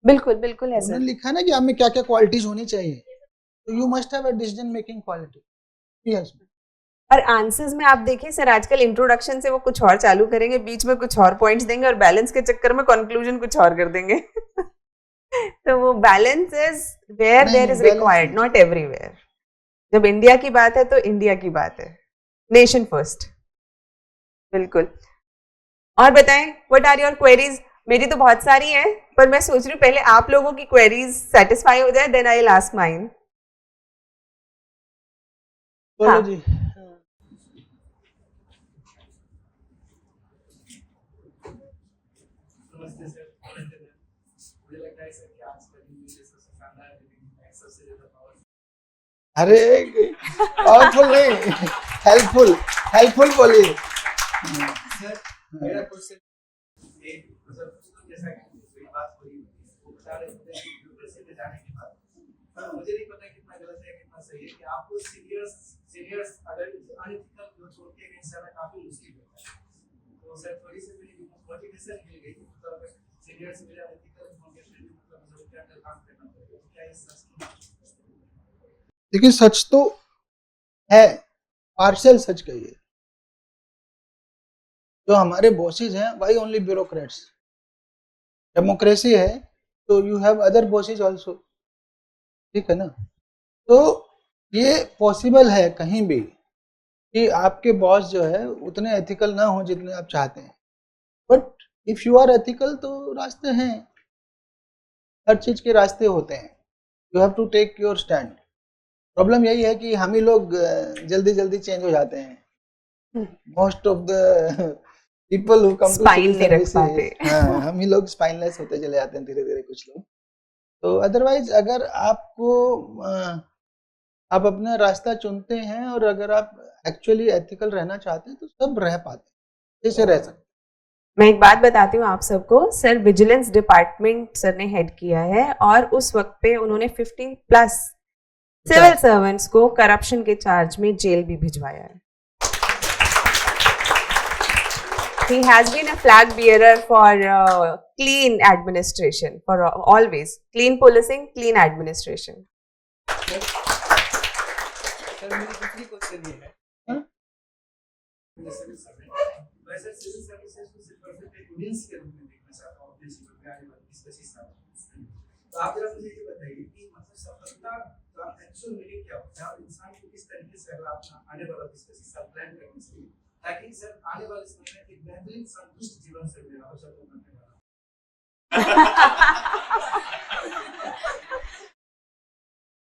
[SPEAKER 2] बिल्कुल बिल्कुल है सर।
[SPEAKER 1] उन्होंने लिखा ना कि आप में क्या क्या क्वालिटीज होनी चाहिए, तो you must have a decision making quality. Yes,
[SPEAKER 2] और आंसर्स में आप देखें सर, आजकल इंट्रोडक्शन से वो कुछ और चालू करेंगे, बीच में कुछ और पॉइंट्स देंगे, और बैलेंस के चक्कर में कंक्लूजन कुछ और कर देंगे। तो वो balance is where there is required, not everywhere. जब इंडिया की बात है तो इंडिया की बात है, नेशन फर्स्ट। बिल्कुल। और बताएं, व्हाट आर योर क्वेरीज? मेरी तो बहुत सारी हैं, पर मैं सोच रही हूँ पहले आप लोगों की क्वेरीज सेटिस्फाई हो जाए, then I will ask mine.
[SPEAKER 1] बोलो
[SPEAKER 2] हाँ।
[SPEAKER 1] जी।
[SPEAKER 5] नमस्ते सर, मुझे लगता है सर कि आज का दिन मुझे सबसे शानदार दिन है, सबसे ज्यादा पावर।
[SPEAKER 1] अरे पावरफुल नहीं, हेल्पफुल बोलिए।
[SPEAKER 5] सर मेरा क्वेश्चन एक मतलब जैसा कि कोई बात हो रही है, वो बता रहे थे कि यूपीएससी में जाने के बाद मुझे नहीं पता कितना गलत है कितना सही है कि आपको सीनियर्स अगर अनएथिकल जो छोड़ के गए समय काफी मुश्किल होता है। तो सर थोड़ी सी मेरी मोटिवेशन मिल गई, मतलब सीनियर से मेरा एथिकल फाउंडेशन मतलब मुझे क्या काम करना पड़ेगा, क्या ये सच है?
[SPEAKER 1] देखिए सच तो है, पार्शियल सच कहिए। जो हमारे बॉसेज हैं वाई ओनली ब्यूरोक्रेट्स। डेमोक्रेसी है तो you have other bosses also, ठीक है ना। तो ये पॉसिबल है कहीं भी कि आपके बॉस जो है उतने एथिकल ना हो जितने आप चाहते हैं, but if you are ethical तो रास्ते हैं, हर चीज के रास्ते होते हैं। You have to take your stand. Problem यही है कि हम ही लोग जल्दी जल्दी चेंज हो जाते हैं। Most of the people who come to
[SPEAKER 2] Spine नहीं रख पाते।
[SPEAKER 1] हाँ, हम ही लोग स्पाइनलेस होते चले जाते हैं धीरे धीरे कुछ लोग। तो अदरवाइज अगर आपको आप अपना रास्ता चुनते हैं और अगर आप एक्चुअली एथिकल रहना चाहते हैं तो सब रह पाते हैं, जैसे रह सकते हैं।
[SPEAKER 2] मैं एक बात बताती हूँ आप सबको, सर विजिलेंस डिपार्टमेंट सर ने हेड किया है, और उस वक्त पे उन्होंने 50+ सिविल सर्वेंट्स को करप्शन के चार्ज में जेल भी भिजवाया है। He has been a flag bearer for clean administration, for always clean policing, clean administration.
[SPEAKER 5] Sir मेरी दूसरी क्वेश्चन ये है,
[SPEAKER 1] हाँ?
[SPEAKER 5] सिविल सर्विस वैसे सिविल सर्विसेज को सिर्फ और सिर्फ एक मींस के रूप में देखना चाहता हूँ अपने जीवन में आने वाली स्पेसिस तो आप जरा मुझे ये बताइए कि मतलब सफलता का एक्चुअल मीनिंग क्या होता है और इंसान को किस तरीके से अगर अपना आने वाला स्पेसिस का प्लान करना चाहिए ताकि सर आने वाले समय में एक बेहतरीन संतुष्ट जीवन से मेरा अवसर को करने वाला।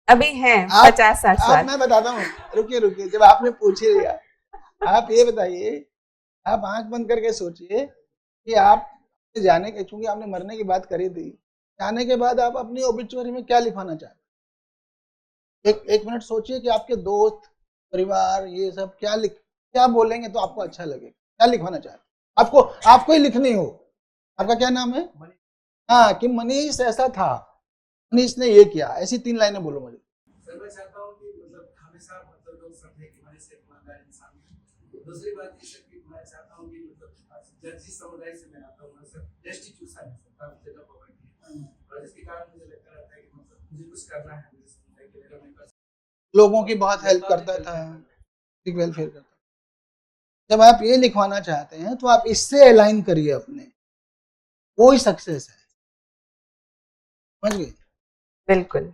[SPEAKER 2] अभी हैं 50-60 साल।
[SPEAKER 1] मैं बताता हूँ, रुकिए जब आपने पूछ ही लिया, आप ये बताइए, आप आंख बंद करके सोचिए कि आप जाने के, चूंकि आपने मरने की बात करी थी, जाने के बाद आप अपनी ओबिचुअरी में क्या लिखवाना चाहते हैं? एक मिनट सोचिए कि आपके दोस्त, परिवार, ये सब क्या बोलेंगे तो आपको अच्छा लगेगा, क्या लिखवाना चाहते हैं? आपको ही लिखनी हो। आपका क्या नाम है? हाँ, कि मनीष ऐसा था, मनीष ने ये किया, ऐसी 3 लाइनें बोलो मुझे।
[SPEAKER 5] सर मैं चाहता हूँ कि मतलब हमेशा मतलब लोग समझे कि मनीष एक ईमानदार इंसान है। दूसरी बात ये है कि मैं चाहता हूँ कि मतलब जिस समुदाय से मैं आता हूँ सर डेस्टिट्यूशन है, काफी ज्यादा पॉवर्टी है, और जिसके कारण मुझे लगता रहता है कि मतलब मुझे कुछ करना है मेरे समुदाय के लिए, मैं कर
[SPEAKER 1] लोगों की बहुत हेल्प करता था, वेलफेयर करता था। जब आप ये लिखवाना चाहते हैं तो आप इससे अलाइन करिए अपने, वो ही सक्सेस है। समझ गए?
[SPEAKER 2] बिल्कुल।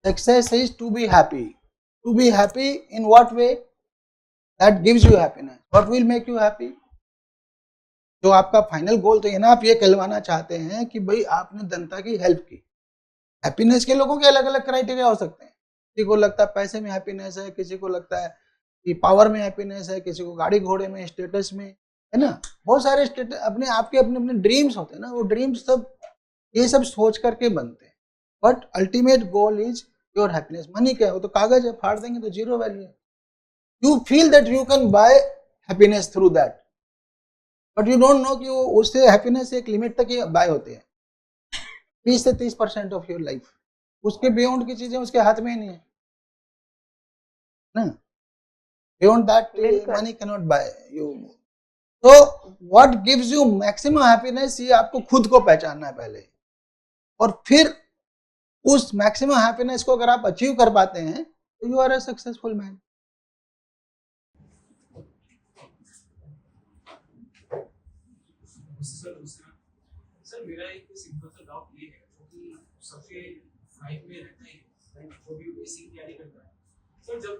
[SPEAKER 1] Success is to be happy. To be happy in what way? That gives you happiness. What will make you happy? जो आपका फाइनल गोल तो ये ना, आप ये कहलवाना चाहते हैं कि भाई आपने जनता की हेल्प की। हैप्पीनेस के लोगों के अलग अलग क्राइटेरिया हो सकते हैं। किसी को लगता है पैसे में हैप्पीनेस है, किसी को लगता है कि पावर में हैप्पीनेस है, किसी को गाड़ी घोड़े में, स्टेटस में, है ना। बहुत सारे स्टेटस अपने आपके अपने ड्रीम्स होते हैं ना, वो ड्रीम्स सब ये सब सोच करके बनते हैं, but ultimate goal is your happiness. Money क्या है? वो तो कागज है, फाड़ देंगे तो जीरो वैल्यू है। You feel that you can buy happiness through that, but you don't know कि वो उससे happiness एक लिमिट तक ही बाय होते हैं, 20 से 30% ऑफ योर लाइफ, उसके बियॉन्ड की चीजें उसके हाथ में ही नहीं है ना, beyond that money can not buy you. तो what gives you maximum happiness, ये आपको खुद को पहचानना है पहले, और फिर उस मैक्सिमम हैप्पीनेस को अगर आप अचीव कर पाते हैं तो you are a successful man.
[SPEAKER 5] Sir मेरा एक सिंपल सा डाउट ये है, क्योंकि सबके लाइफ में रहता ही है, वो भी यूपीएससी की तैयारी करता है सर। जब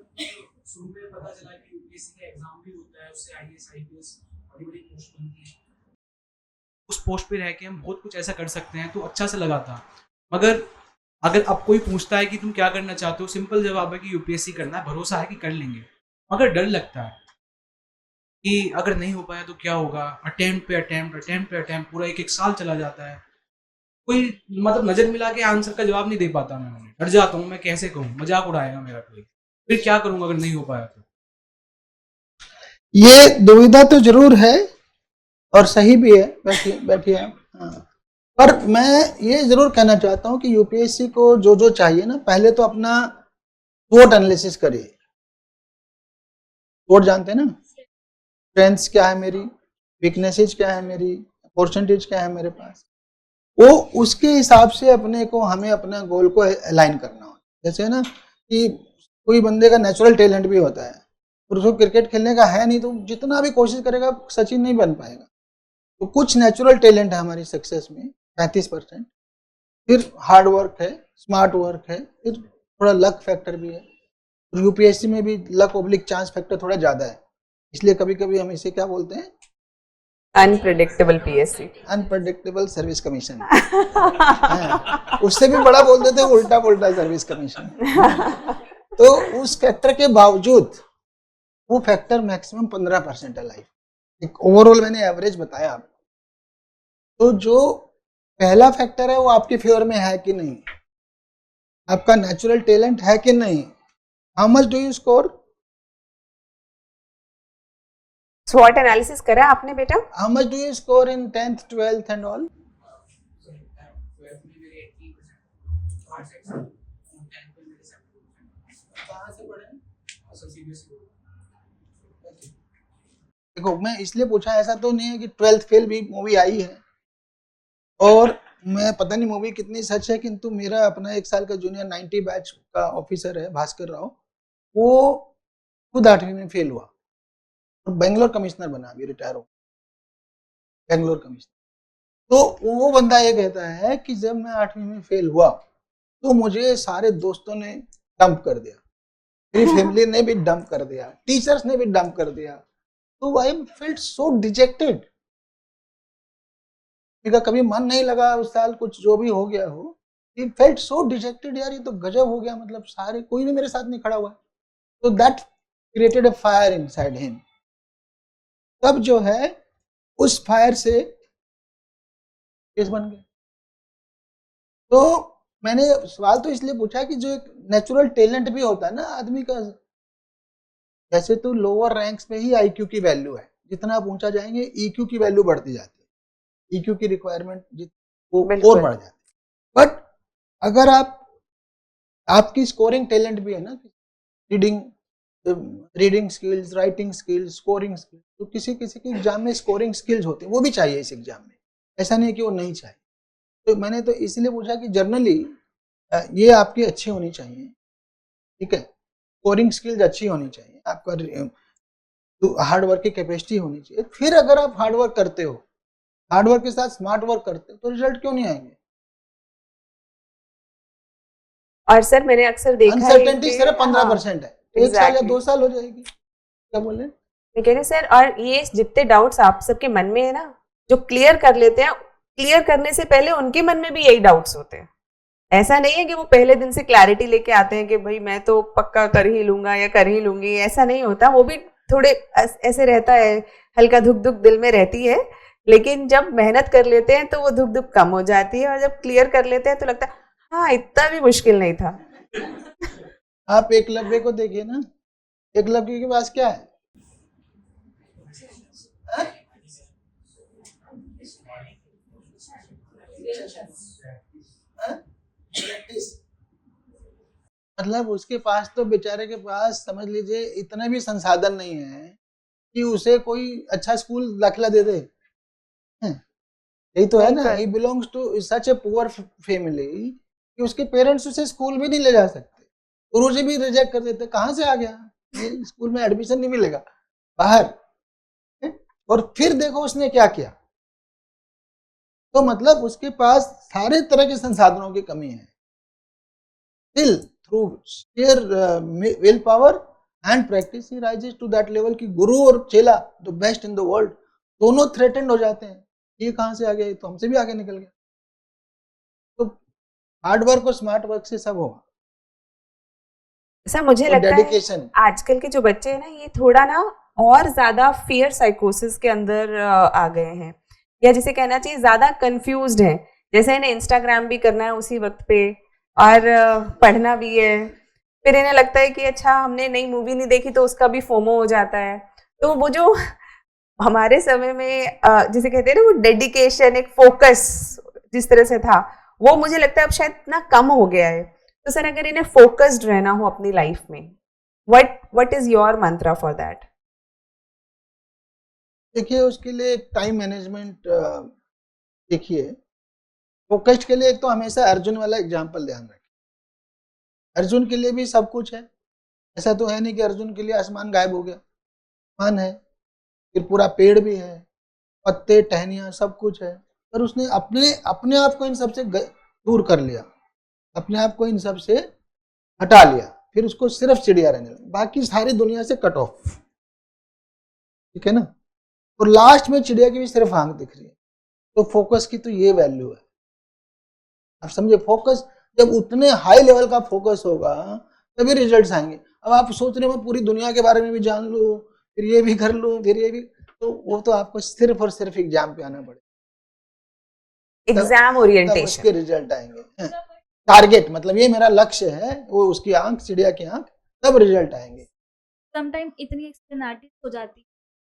[SPEAKER 5] शुरू में पता चला कि यूपीएससी का एग्जाम भी होता है, उससे आईएएस आईपीएस बड़ी बड़ी पोस्ट बनती है, उस पोस्ट पे रह के हम बहुत कुछ ऐसा कर सकते हैं, तो अच्छा सा लगा था। मगर अगर अब कोई पूछता है कि तुम क्या करना चाहते हो, सिंपल जवाब है कि यूपीएससी करना है, भरोसा है कि कर लेंगे। मगर डर लगता है कि अगर नहीं हो पाया तो क्या होगा, अटेम्प्ट पे अटेम्प्ट पूरा एक साल चला जाता है, कोई मतलब नजर मिला के आंसर का जवाब नहीं दे पाता मैं, डर जाता हूँ, मैं कैसे कहूँ, मजाक उड़ाएगा मेरा कोई, फिर क्या करूंगा अगर नहीं हो पाया तो।
[SPEAKER 1] ये दुविधा तो जरूर है और सही भी है, बैठिए आप। हाँ, पर मैं ये जरूर कहना चाहता हूँ कि यूपीएससी को जो जो चाहिए ना, पहले तो अपना SWOT एनालिसिस करिए। SWOT जानते हैं ना, स्ट्रेंथ्स क्या है मेरी, वीकनेसेस क्या है मेरी, अपॉर्चुनिटीज क्या है मेरे पास, वो उसके हिसाब से अपने को, हमें अपना गोल को अलाइन करना हो। जैसे ना कि कोई बंदे का नेचुरल टैलेंट भी होता है और उसको क्रिकेट खेलने का है नहीं, तो जितना भी कोशिश करेगा सचिन नहीं बन पाएगा। तो कुछ नेचुरल टैलेंट है हमारी सक्सेस में 35%, फिर हार्ड वर्क है, स्मार्ट वर्क है, फिर थोड़ा लक फैक्टर भी है। तो यूपीएससी में भी लक ऑब्लिक चांस फैक्टर थोड़ा ज्यादा है, इसलिए कभी कभी हम इसे क्या बोलते हैं,
[SPEAKER 2] unpredictable PSC,
[SPEAKER 1] unpredictable service commission. उससे भी बड़ा बोल देते हैं उल्टा पुल्टा सर्विस कमीशन। तो उस फैक्टर के बावजूद वो फैक्टर मैक्सिमम 15% है लाइफ, एक ओवरऑल मैंने एवरेज बताया आपको। तो जो पहला फैक्टर है वो आपके फेवर में है कि नहीं, आपका नेचुरल टैलेंट है कि नहीं, how much do you score,
[SPEAKER 2] SWOT analysis करा आपने बेटा?
[SPEAKER 1] How much do you score in 10th 12th and all. देखो मैं इसलिए पूछा, ऐसा तो नहीं है कि 12th फेल भी मूवी आई है, और मैं पता नहीं मूवी कितनी सच है, किंतु मेरा अपना 1 साल का जूनियर 90 बैच का ऑफिसर है भास्कर राव, वो खुद 8वीं में फेल हुआ और बेंगलोर कमिश्नर बना, अभी रिटायर हो, बेंगलोर कमिश्नर। तो वो बंदा ये कहता है कि जब मैं 8वीं में फेल हुआ तो मुझे सारे दोस्तों ने डंप कर दिया, मेरी फैमिली ने भी डंप कर दिया, टीचर्स ने भी डंप कर दिया, तो आई फेल्ट सो डिजेक्टेड। मेरा कभी मन नहीं लगा उस साल, कुछ जो भी हो गया हो, ही फेल्ट सो डिजेक्टेड, यार ये तो गजब हो गया, मतलब सारे, कोई भी मेरे साथ नहीं खड़ा हुआ। तो that created a fire inside him. तब जो है उस फायर से केस बन गया। तो मैंने सवाल तो इसलिए पूछा कि जो एक नेचुरल टैलेंट भी होता है ना आदमी का, जैसे तो लोअर रैंक्स में ही आईक्यू की वैल्यू है, जितना आप ऊंचा जाएंगे ईक्यू की वैल्यू बढ़ती जाती है, ईक्यू की रिक्वायरमेंट वो और बढ़ जाती है। बट अगर आपकी स्कोरिंग टैलेंट भी है ना, reading skills, writing skills, scoring skills, तो किसी किसी के एग्जाम में स्कोरिंग स्किल्स होती है, वो भी चाहिए इस एग्जाम में, ऐसा नहीं कि वो नहीं चाहिए। तो मैंने तो इसलिए पूछा कि जर्नली ये आपकी अच्छी होनी चाहिए, ठीक है, स्कोरिंग स्किल्स अच्छी होनी चाहिए, आपका हार्ड वर्क की कैपेसिटी होनी चाहिए। फिर अगर आप हार्ड वर्क करते हो, हार्ड वर्क के साथ स्मार्ट वर्क करते हो, तो रिजल्ट क्यों नहीं आएंगे।
[SPEAKER 2] और सर मैंने अक्सर देखा है
[SPEAKER 1] अनसर्टेनिटी सिर्फ 15% है, 1 साल या 2 साल हो जाएगी। क्या बोले,
[SPEAKER 2] मैं कह रही सर, और ये जितने डाउट्स आप सबके मन में है ना, जो क्लियर कर लेते हैं, क्लियर करने से पहले उनके मन में भी यही डाउट्स होते हैं। ऐसा नहीं है कि वो पहले दिन से क्लैरिटी लेके आते हैं कि भाई मैं तो पक्का कर ही लूंगा या कर ही लूंगी, ऐसा नहीं होता। वो भी थोड़े ऐसे रहता है, हल्का धुक धुक दिल में रहती है, लेकिन जब मेहनत कर लेते हैं तो वो धुक धुक कम हो जाती है, और जब क्लियर कर लेते हैं तो लगता है हाँ इतना भी मुश्किल नहीं था।
[SPEAKER 1] आप एकलव्य को देखिए ना, एक लड़की के पास क्या है? हाँ? हाँ? Practice। मतलब उसके पास तो बेचारे के पास समझ लीजिए इतना भी संसाधन नहीं है कि उसे कोई अच्छा स्कूल दाखिला दे दे। हैं? यही तो है ना, he belongs to such a poor family कि उसके पेरेंट्स उसे स्कूल भी नहीं ले जा सकते, गुरुजी भी रिजेक्ट कर देते, कहाँ से आ गया, ये स्कूल में एडमिशन नहीं मिलेगा, बाहर। हैं? और फिर देखो उसने क्या किया। तो मतलब उसके पास सारे तरह के संसाधनों की कमी है। Still through sheer will power and practice he rises to that level कि गुरु और चेला the best in the world दोनों थ्रेटेंड हो जाते हैं। ये कहाँ से आ गया, ये तो हमसे भी आगे निकल गया। तो हार्ड वर्क और स्मार्ट वर्क से सब होगा।
[SPEAKER 2] सर मुझे
[SPEAKER 1] और
[SPEAKER 2] लगता
[SPEAKER 1] dedication।
[SPEAKER 2] है आजकल के जो बच्चे हैं ना, ये थोड़ा ना और ज्यादा फियर साइकोसिस के अंदर आ गए हैं, या जिसे कहना चाहिए ज्यादा कंफ्यूज्ड है। जैसे इन्हें इंस्टाग्राम भी करना है उसी वक्त पे, और पढ़ना भी है, फिर इन्हें लगता है कि अच्छा हमने नई मूवी नहीं देखी तो उसका भी फोमो हो जाता है। तो वो जो हमारे समय में जिसे कहते हैं ना, वो डेडिकेशन, एक फोकस जिस तरह से था, वो मुझे लगता है अब शायद इतना कम हो गया है। तो सर अगर इन्हें फोकस्ड रहना हो अपनी लाइफ में, what is your Mantra for that?
[SPEAKER 1] देखिए उसके लिए टाइम मैनेजमेंट देखिए, फोकस्ड के लिए एक तो हमेशा अर्जुन वाला एग्जाम्पल ध्यान रखें। अर्जुन के लिए भी सब कुछ है, ऐसा तो है नहीं कि अर्जुन के लिए आसमान गायब हो गया। आसमान है, फिर पूरा पेड़ भी है, पत्ते टहनियाँ सब कुछ है, पर उसने अपने अपने आप को इन सब से दूर कर लिया, अपने आप को इन सब से हटा लिया, फिर उसको सिर्फ चिड़िया रहने लगी, बाकी सारी दुनिया से कट ऑफ। ठीक है ना। और लास्ट में चिड़िया की भी सिर्फ आंख दिख रही है। तो फोकस की तो ये वैल्यू है, आप समझे। फोकस जब उतने हाई लेवल का फोकस होगा तभी रिजल्ट्स आएंगे। अब आप सोच रहे हो मैं पूरी दुनिया के बारे में भी जान लूं, फिर ये भी कर लूं, फिर ये भी, तो वो तो आपको सिर्फ और सिर्फ एग्जाम पे आना पड़ेगा,
[SPEAKER 2] एग्जाम
[SPEAKER 1] तब
[SPEAKER 2] ओरिएंटेशन।
[SPEAKER 1] उसके रिजल्ट आएंगे। टारगेट मतलब ये मेरा लक्ष्य है, वो उसकी आंख, चिड़िया की आंख, तब रिजल्ट आएंगे।
[SPEAKER 6] समटाइम इतनी एक्सटर्नैलिटीज हो जाती,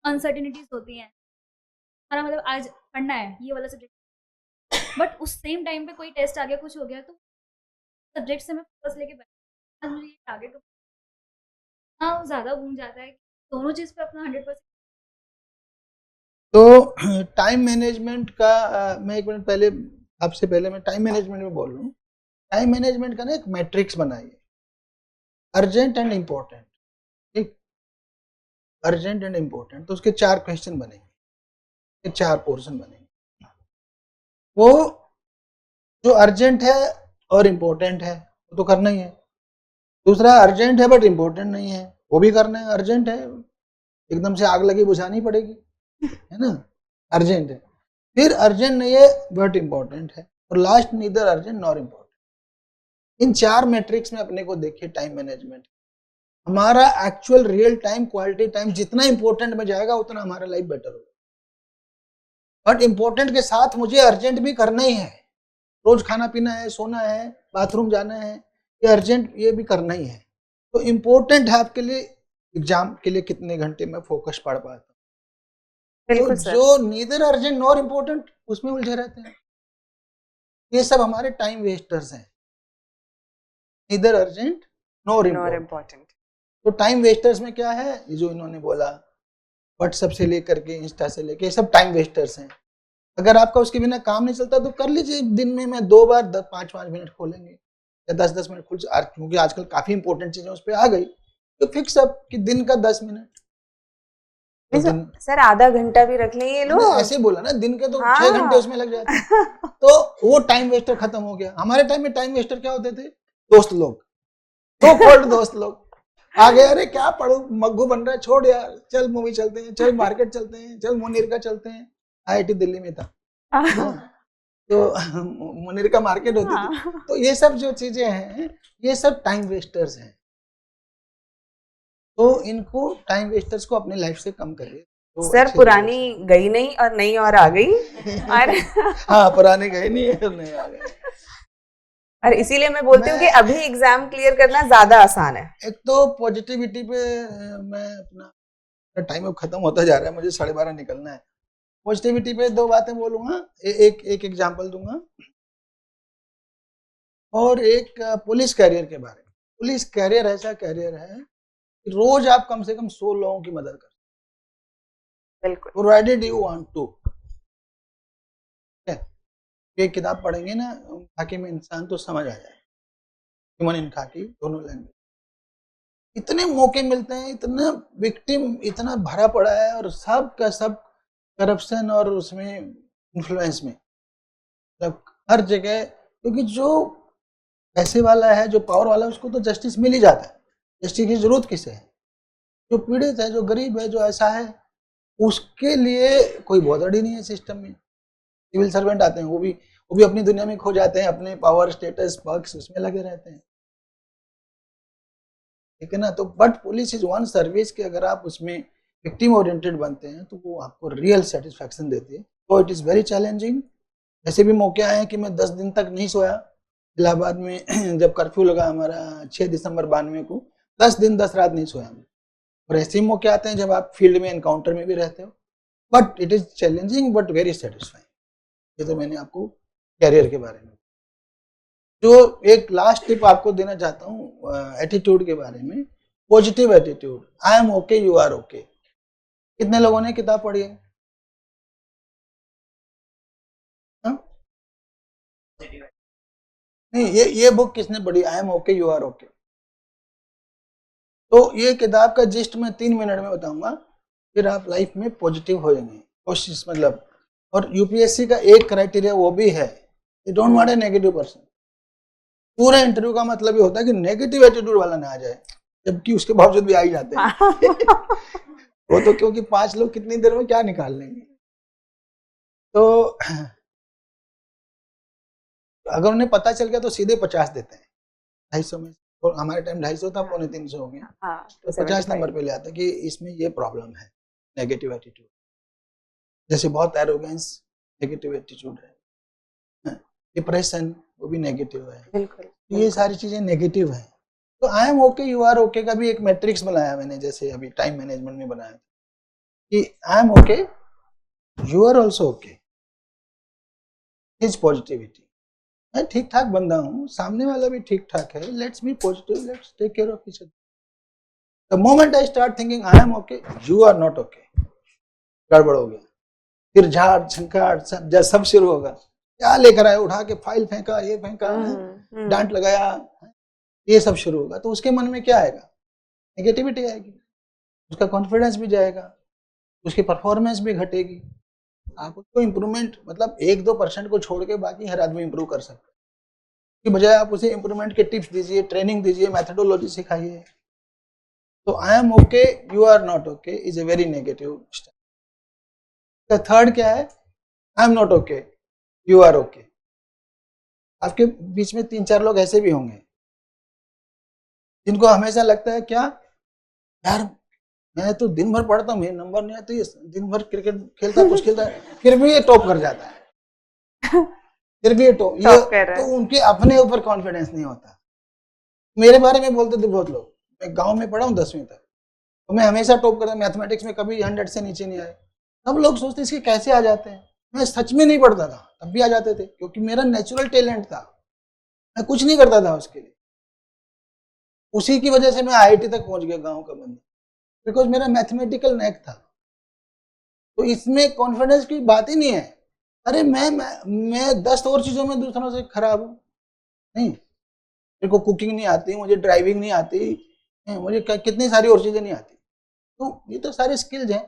[SPEAKER 6] अनसर्टेनिटीज होती हैं। हमारा मतलब आज पढ़ना है ये वाला सब्जेक्ट, बट उस सेम टाइम पे कोई टेस्ट आ गया, कुछ हो गया, तो सब्जेक्ट से मैं फोकस लेके बैठ, आज मुझे ये टारगेट, हाँ वो ज़्यादा घूम जाता है। दोनों चीज़ पे अपना 100%।
[SPEAKER 1] तो टाइम मैनेजमेंट का मैं एक मिनट पहले आपसे पहले मैं टाइम मैनेजमेंट में बोल रहा हूँ। टाइम मैनेजमेंट का ना एक मैट्रिक्स बनाइए, अर्जेंट एंड इम्पोर्टेंट। ठीक, अर्जेंट एंड इम्पोर्टेंट, तो उसके 4 क्वेश्चन बनेंगे, 4 पोर्शन बनेंगे। वो जो अर्जेंट है और इम्पोर्टेंट है वो तो करना ही है। दूसरा अर्जेंट है बट इम्पोर्टेंट नहीं है, वो भी करना है। अर्जेंट है, एकदम से आग लगी बुझानी पड़ेगी, है ना, अर्जेंट है। फिर अर्जेंट नहीं है बट इम्पोर्टेंट है, और last neither urgent nor important. इन 4 मैट्रिक्स में अपने को देखिए टाइम मैनेजमेंट, हमारा actual real time, quality time जितना इंपॉर्टेंट में जाएगा उतना हमारा लाइफ बेटर होगा। बट इंपॉर्टेंट के साथ मुझे अर्जेंट भी करना ही है, रोज खाना पीना है, सोना है, बाथरूम जाना है, ये अर्जेंट ये भी करना ही है। तो इम्पोर्टेंट है आपके लिए एग्जाम के लिए कितने घंटे में फोकस पढ़ पाता हूँ। तो जो नीदर अर्जेंट नॉर इम्पोर्टेंट उसमें उलझे रहते हैं, ये सब हमारे टाइम वेस्टर्स हैं। Neither urgent nor important. तो टाइम वेस्टर्स में क्या है, ये जो इन्होंने बोला, व्हाट्सएप से लेकर के इंस्टा से लेके, सब टाइम वेस्टर्स हैं। अगर आपका उसके बिना काम नहीं चलता तो कर लीजिए, दिन में मैं 2 बार 5-5 मिनट खोलेंगे या 10-10 मिनट खोल, क्योंकि आजकल काफी इंपॉर्टेंट चीजें उस पर आ गई, तो फिक्स अप कि दिन का 10 मिनट। तो
[SPEAKER 2] सर आधा घंटा भी रख लें ये लोग,
[SPEAKER 1] ऐसे बोला ना, दिन के तो 6 घंटे उसमें लग जाते हैं। तो वो टाइम वेस्टर खत्म हो गया। हमारे टाइम में टाइम वेस्टर क्या होते थे, दोस्त लोग, दोस्त लोग आ गए, अरे क्या पढ़ू, मग्गू बन रहा है, छोड़ यार, चल मूवी चलते हैं, चल मार्केट चलते हैं, चल मुनीर का चलते हैं। IIT दिल्ली में था तो मुनीर का मार्केट होती थी। तो ये सब जो चीजें हैं ये सब टाइम वेस्टर्स हैं। तो इनको टाइम वेस्टर्स को अपने लाइफ से कम करिए। तो
[SPEAKER 2] सर पुरानी गई नहीं और नई और आ गई और
[SPEAKER 1] हाँ, पुराने गए नहीं और नए आ गए।
[SPEAKER 2] और इसीलिए मैं बोलती हूँ कि अभी एग्जाम क्लियर करना ज्यादा आसान है।
[SPEAKER 1] एक तो पॉजिटिविटी पे मैं अपना टाइम अब खत्म होता जा रहा है, मुझे 12:30 निकलना है। पॉजिटिविटी पे दो बातें बोलूंगा, एक एग्जांपल दूंगा और एक पुलिस कैरियर के बारे में। पुलिस कैरियर ऐसा कैरियर है कि रोज आप कम से कम 100 लोगों की मदद कर,
[SPEAKER 2] बिल्कुल।
[SPEAKER 1] Provided you want to. एक किताब पढ़ेंगे ना खाकी में इंसान तो समझ आ जाए, ह्यूमन इन खाकी, दोनों लैंग्वेज। इतने मौके मिलते हैं, इतना विक्टिम इतना भरा पड़ा है और सब का सब करप्शन और उसमें इन्फ्लुएंस में, मतलब हर जगह। क्योंकि जो पैसे वाला है, जो पावर वाला है, उसको तो जस्टिस मिल ही जाता है। जस्टिस की जरूरत किसे है? जो पीड़ित है, जो गरीब है, जो ऐसा है, उसके लिए कोई बॉदर ही नहीं है सिस्टम में। सिविल सर्वेंट आते हैं, वो भी अपनी दुनिया में खो जाते हैं, अपने पावर स्टेटस पर्क्स उसमें लगे रहते हैं, ठीक है ना। तो but police is one service कि अगर आप उसमें विक्टिम ओरिएंटेड बनते हैं तो वो आपको रियल सेटिस्फैक्शन देती है। तो इट इज़ वेरी चैलेंजिंग। ऐसे भी मौके आए हैं कि मैं 10 दिन तक नहीं सोया इलाहाबाद में जब कर्फ्यू लगा हमारा 6 दिसंबर 92 को, 10 दिन 10 रात नहीं सोया मैं। और ऐसे ही मौके आते हैं जब आप फील्ड में एनकाउंटर में भी रहते हो। But it is challenging but very satisfying. ये तो मैंने आपको कैरियर के बारे में। जो एक लास्ट टिप आपको देना चाहता हूँ एटीट्यूड के बारे में, positive attitude. I am okay, you are okay. कितने लोगों ने किताब पढ़ी है? नहीं, ये बुक किसने पढ़ी? I am okay, you are okay. तो ये किताब का जिस्ट मैं 3 मिनट में बताऊंगा, फिर आप लाइफ में पॉजिटिव हो जाएंगे। कोशिश मतलब, और यूपीएससी का एक क्राइटेरिया वो भी है, you don't want a negative person. पूरे इंटरव्यू का मतलब ये होता है कि नेगेटिव एटीट्यूड वाला ना आ जाए, जबकि उसके बावजूद भी आ ही जाते हैं। वो तो क्योंकि 5 लोग कितनी देर में क्या निकाल लेंगे। तो अगर उन्हें पता चल गया तो सीधे 50 देते हैं 250 में। और हमारे टाइम 250 था, 250 हो गया, तो 50 नंबर पे ले आता कि इसमें ये प्रॉब्लम है, नेगेटिव एटीट्यूड। जैसे बहुत एरोगेंस नेगेटिव एटीट्यूड है, डिप्रेशन वो भी नेगेटिव है।
[SPEAKER 2] बिल्कुल,
[SPEAKER 1] ये सारी चीजें नेगेटिव है। तो I am okay, you are okay का भी एक मैट्रिक्स बनाया मैंने, जैसे अभी टाइम मैनेजमेंट में बनाया कि I am okay, you are also okay, is positivity. मैं ठीक ठाक बंदा हूँ, सामने वाला भी ठीक ठाक है, let's be positive, let's take care of each other. The moment I start thinking I am okay, you are not okay, गड़बड़ हो गया। फिर झाड़ झंकार सब शुरू होगा। क्या लेकर आए, उठा के फाइल फेंका, ये फेंका, डांट लगाया, ये सब शुरू होगा। तो उसके मन में क्या आएगा? नेगेटिविटी आएगी, उसका कॉन्फिडेंस भी जाएगा, उसकी परफॉर्मेंस भी घटेगी। आप उसको इम्प्रूवमेंट मतलब 1-2% को छोड़ के बाकी हर आदमी इम्प्रूव कर सकता है, कि बजाय आप उसे इम्प्रूवमेंट के टिप्स दीजिए, ट्रेनिंग दीजिए, मेथोडोलॉजी सिखाइए। तो I am okay, you are not okay is a very negative step. Third क्या है? I am not okay, you are okay. आपके बीच में 3-4 लोग ऐसे भी होंगे जिनको हमेशा लगता है क्या यार, मैं तो दिन भर पढ़ता हूँ, मेरे नंबर नहीं आते, दिन भर क्रिकेट खेलता कुछ खेलता है, फिर भी ये टॉप कर जाता है, फिर भी ये टॉप तो उनके अपने ऊपर कॉन्फिडेंस नहीं होता। मेरे बारे में बोलते थे बहुत लोग, मैं गांव में पढ़ा हूँ 10वीं तक, तो मैं हमेशा टॉप करता, मैथमेटिक्स में कभी 100 से नीचे नहीं आए। सब लोग सोचते इसके कैसे आ जाते हैं। मैं सच में नहीं पढ़ता था, तब भी आ जाते थे, क्योंकि मेरा नेचुरल टैलेंट था, मैं कुछ नहीं करता था उसके लिए। उसी की वजह से मैं IIT तक पहुंच गया गांव का बंदा, बिकॉज मेरा मैथमेटिकल नेक था। तो इसमें कॉन्फिडेंस की बात ही नहीं है। अरे मैं 10 और चीजों में दूसरों से खराब हूँ नहीं, मेरे को कुकिंग नहीं आती, मुझे ड्राइविंग नहीं आती, मुझे कितनी सारी और चीजें नहीं आती। तो ये तो सारे स्किल्स हैं।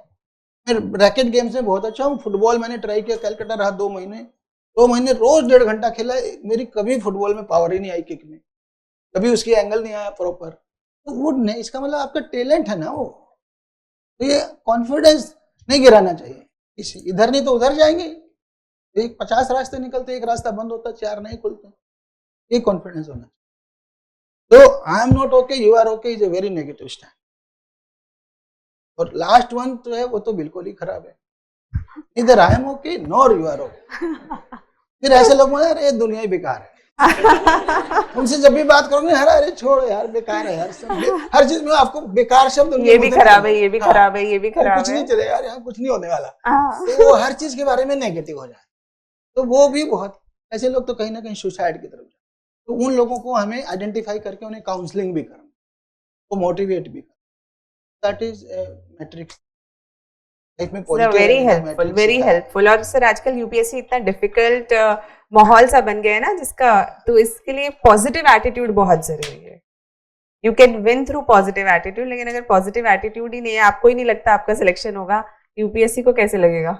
[SPEAKER 1] मैं रैकेट गेम्स में बहुत अच्छा हूँ। फुटबॉल मैंने ट्राई किया, कलकत्ता रहा 2 महीने रोज 1.5 घंटा खेला, मेरी कभी फुटबॉल में पावर ही नहीं आई, किक में कभी उसकी एंगल नहीं आया प्रॉपर। तो वो नहीं, इसका मतलब आपका टैलेंट है ना वो। तो ये कॉन्फिडेंस नहीं गिराना चाहिए। इधर नहीं तो उधर जाएंगे, एक 50 रास्ते निकलते, एक रास्ता बंद होता, 4 नहीं खुलते। ये कॉन्फिडेंस होना चाहिए। तो I am not okay, you are okay is a very negative stand. और लास्ट वन तो है, वो तो बिल्कुल ही खराब है, इधर I am okay nor you are okay. फिर ऐसे लोग बोले अरे दुनिया ही बेकार है, उनसे जब भी बात करोगे हर अरे छोड़ यार बेकार है यार हर चीज में आपको बेकार शब्द उनके
[SPEAKER 2] ये
[SPEAKER 1] मुंह
[SPEAKER 2] भी
[SPEAKER 1] से
[SPEAKER 2] खराब है,
[SPEAKER 1] निकलेगा।
[SPEAKER 2] ये भी
[SPEAKER 1] हाँ,
[SPEAKER 2] खराब है, ये भी
[SPEAKER 1] अरे
[SPEAKER 2] खराब
[SPEAKER 1] कुछ
[SPEAKER 2] है।
[SPEAKER 1] नहीं चलेगा यार यहाँ कुछ नहीं होने वाला,
[SPEAKER 2] हाँ।
[SPEAKER 1] तो वो हर चीज के बारे में नेगेटिव हो जाए, तो वो भी बहुत ऐसे लोग तो कहीं ना कहीं सुसाइड की तरफ जाए। तो उन लोगों को हमें आइडेंटिफाई करके उन्हें काउंसलिंग भी करना, वो मोटिवेट भी करना, दैट इज मैट्रिक्स लाइफ में पॉजिटिव
[SPEAKER 2] वेरी हेल्पफुल। और सर आजकल यूपीएससी इतना डिफिकल्ट माहौल सा बन गया है ना जिसका, तो इसके लिए पॉजिटिव एटीट्यूड बहुत जरूरी है। You can win through positive attitude, लेकिन अगर पॉजिटिव एटीट्यूड ही नहीं है, आपको ही नहीं लगता आपका सिलेक्शन होगा, यूपीएससी को कैसे लगेगा?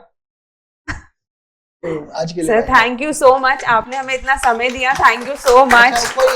[SPEAKER 1] तो आज के लिए
[SPEAKER 2] sir thank you so much, आपने हमें इतना समय दिया, थैंक यू सो मच।
[SPEAKER 1] कोई